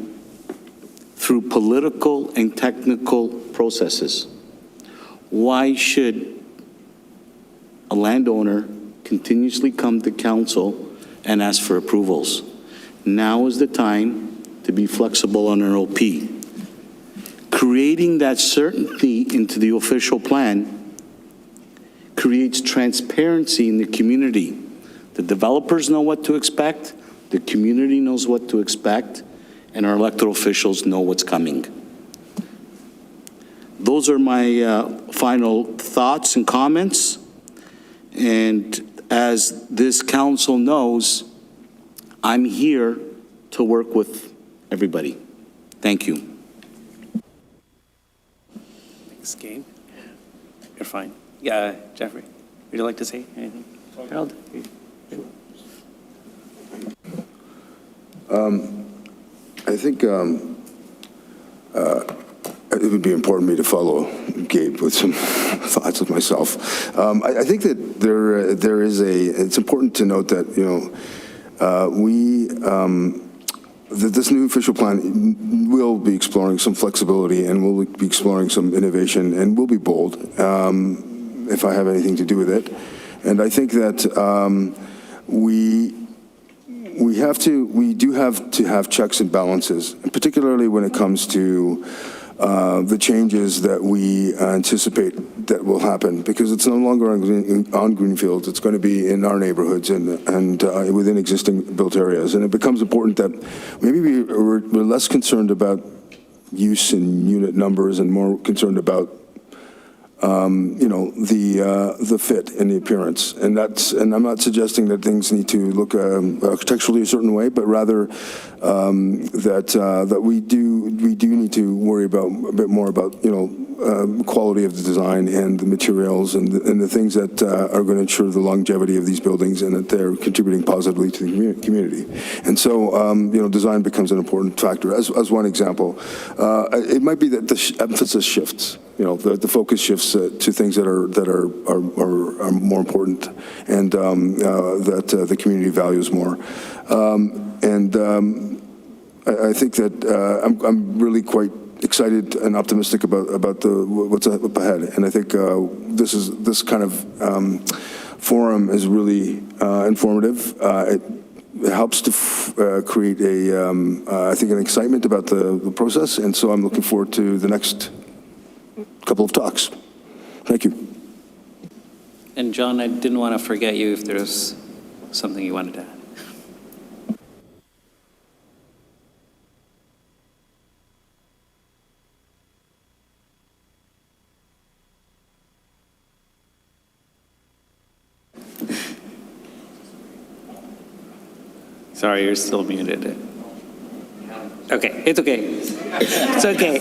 through political and technical processes. Why should a landowner continuously come to council and ask for approvals? Now is the time to be flexible on our OP. Creating that certainty into the official plan creates transparency in the community. The developers know what to expect, the community knows what to expect, and our elected officials know what's coming. Those are my final thoughts and comments. And as this council knows, I'm here to work with everybody. Thank you. Thanks, Gabe. You're fine. Yeah, Jeffrey, would you like to say anything? Harold? I think it would be important for me to follow Gabe with some thoughts of myself. I think that there is it's important to note that, that this new official plan will be exploring some flexibility and we'll be exploring some innovation and we'll be bold if I have anything to do with it. And I think that we do have to have checks and balances, and particularly when it comes to the changes that we anticipate that will happen, because it's no longer on greenfields, it's going to be in our neighborhoods and within existing built areas. And it becomes important that maybe we're less concerned about use and unit numbers and more concerned about the fit and the appearance, and I'm not suggesting that things need to look architecturally a certain way, but rather that we do need to worry about a bit more about quality of the design and the materials and the things that are going to ensure the longevity of these buildings and that they're contributing positively to the community. And so design becomes an important factor. As one example, it might be that the emphasis shifts. The focus shifts to things that are more important and that the community values more. I think that I'm really quite excited and optimistic about what's up ahead. And I think this kind of forum is really informative. It helps to create I think an excitement about the process. And so I'm looking forward to the next couple of talks. Thank you. And John, I didn't want to forget you if there's something you wanted to add. Sorry, you're still muted. Okay, it's okay. It's okay.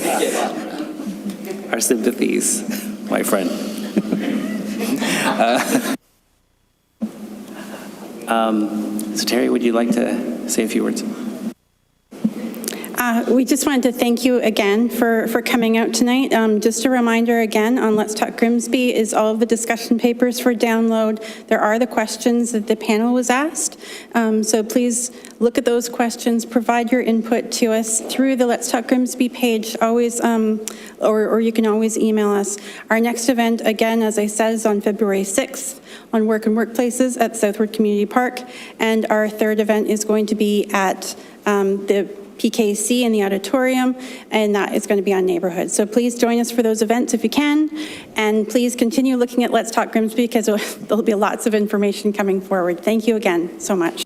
Our sympathies, my friend. So Terry, would you like to say a few words? We just wanted to thank you again for coming out tonight. Just a reminder again, on Let's Talk Grimsby is all of the discussion papers for download. There are the questions that the panel was asked. So please look at those questions, provide your input to us through the Let's Talk Grimsby page, always, or you can always email us. Our next event, again, as I said, is on February 6th on Work and Workplaces at Southwood Community Park. And our third event is going to be at the PKC in the auditorium, and that is going to be on neighborhood. So please join us for those events if you can, and please continue looking at Let's Talk Grimsby because there'll be lots of information coming forward. Thank you again so much.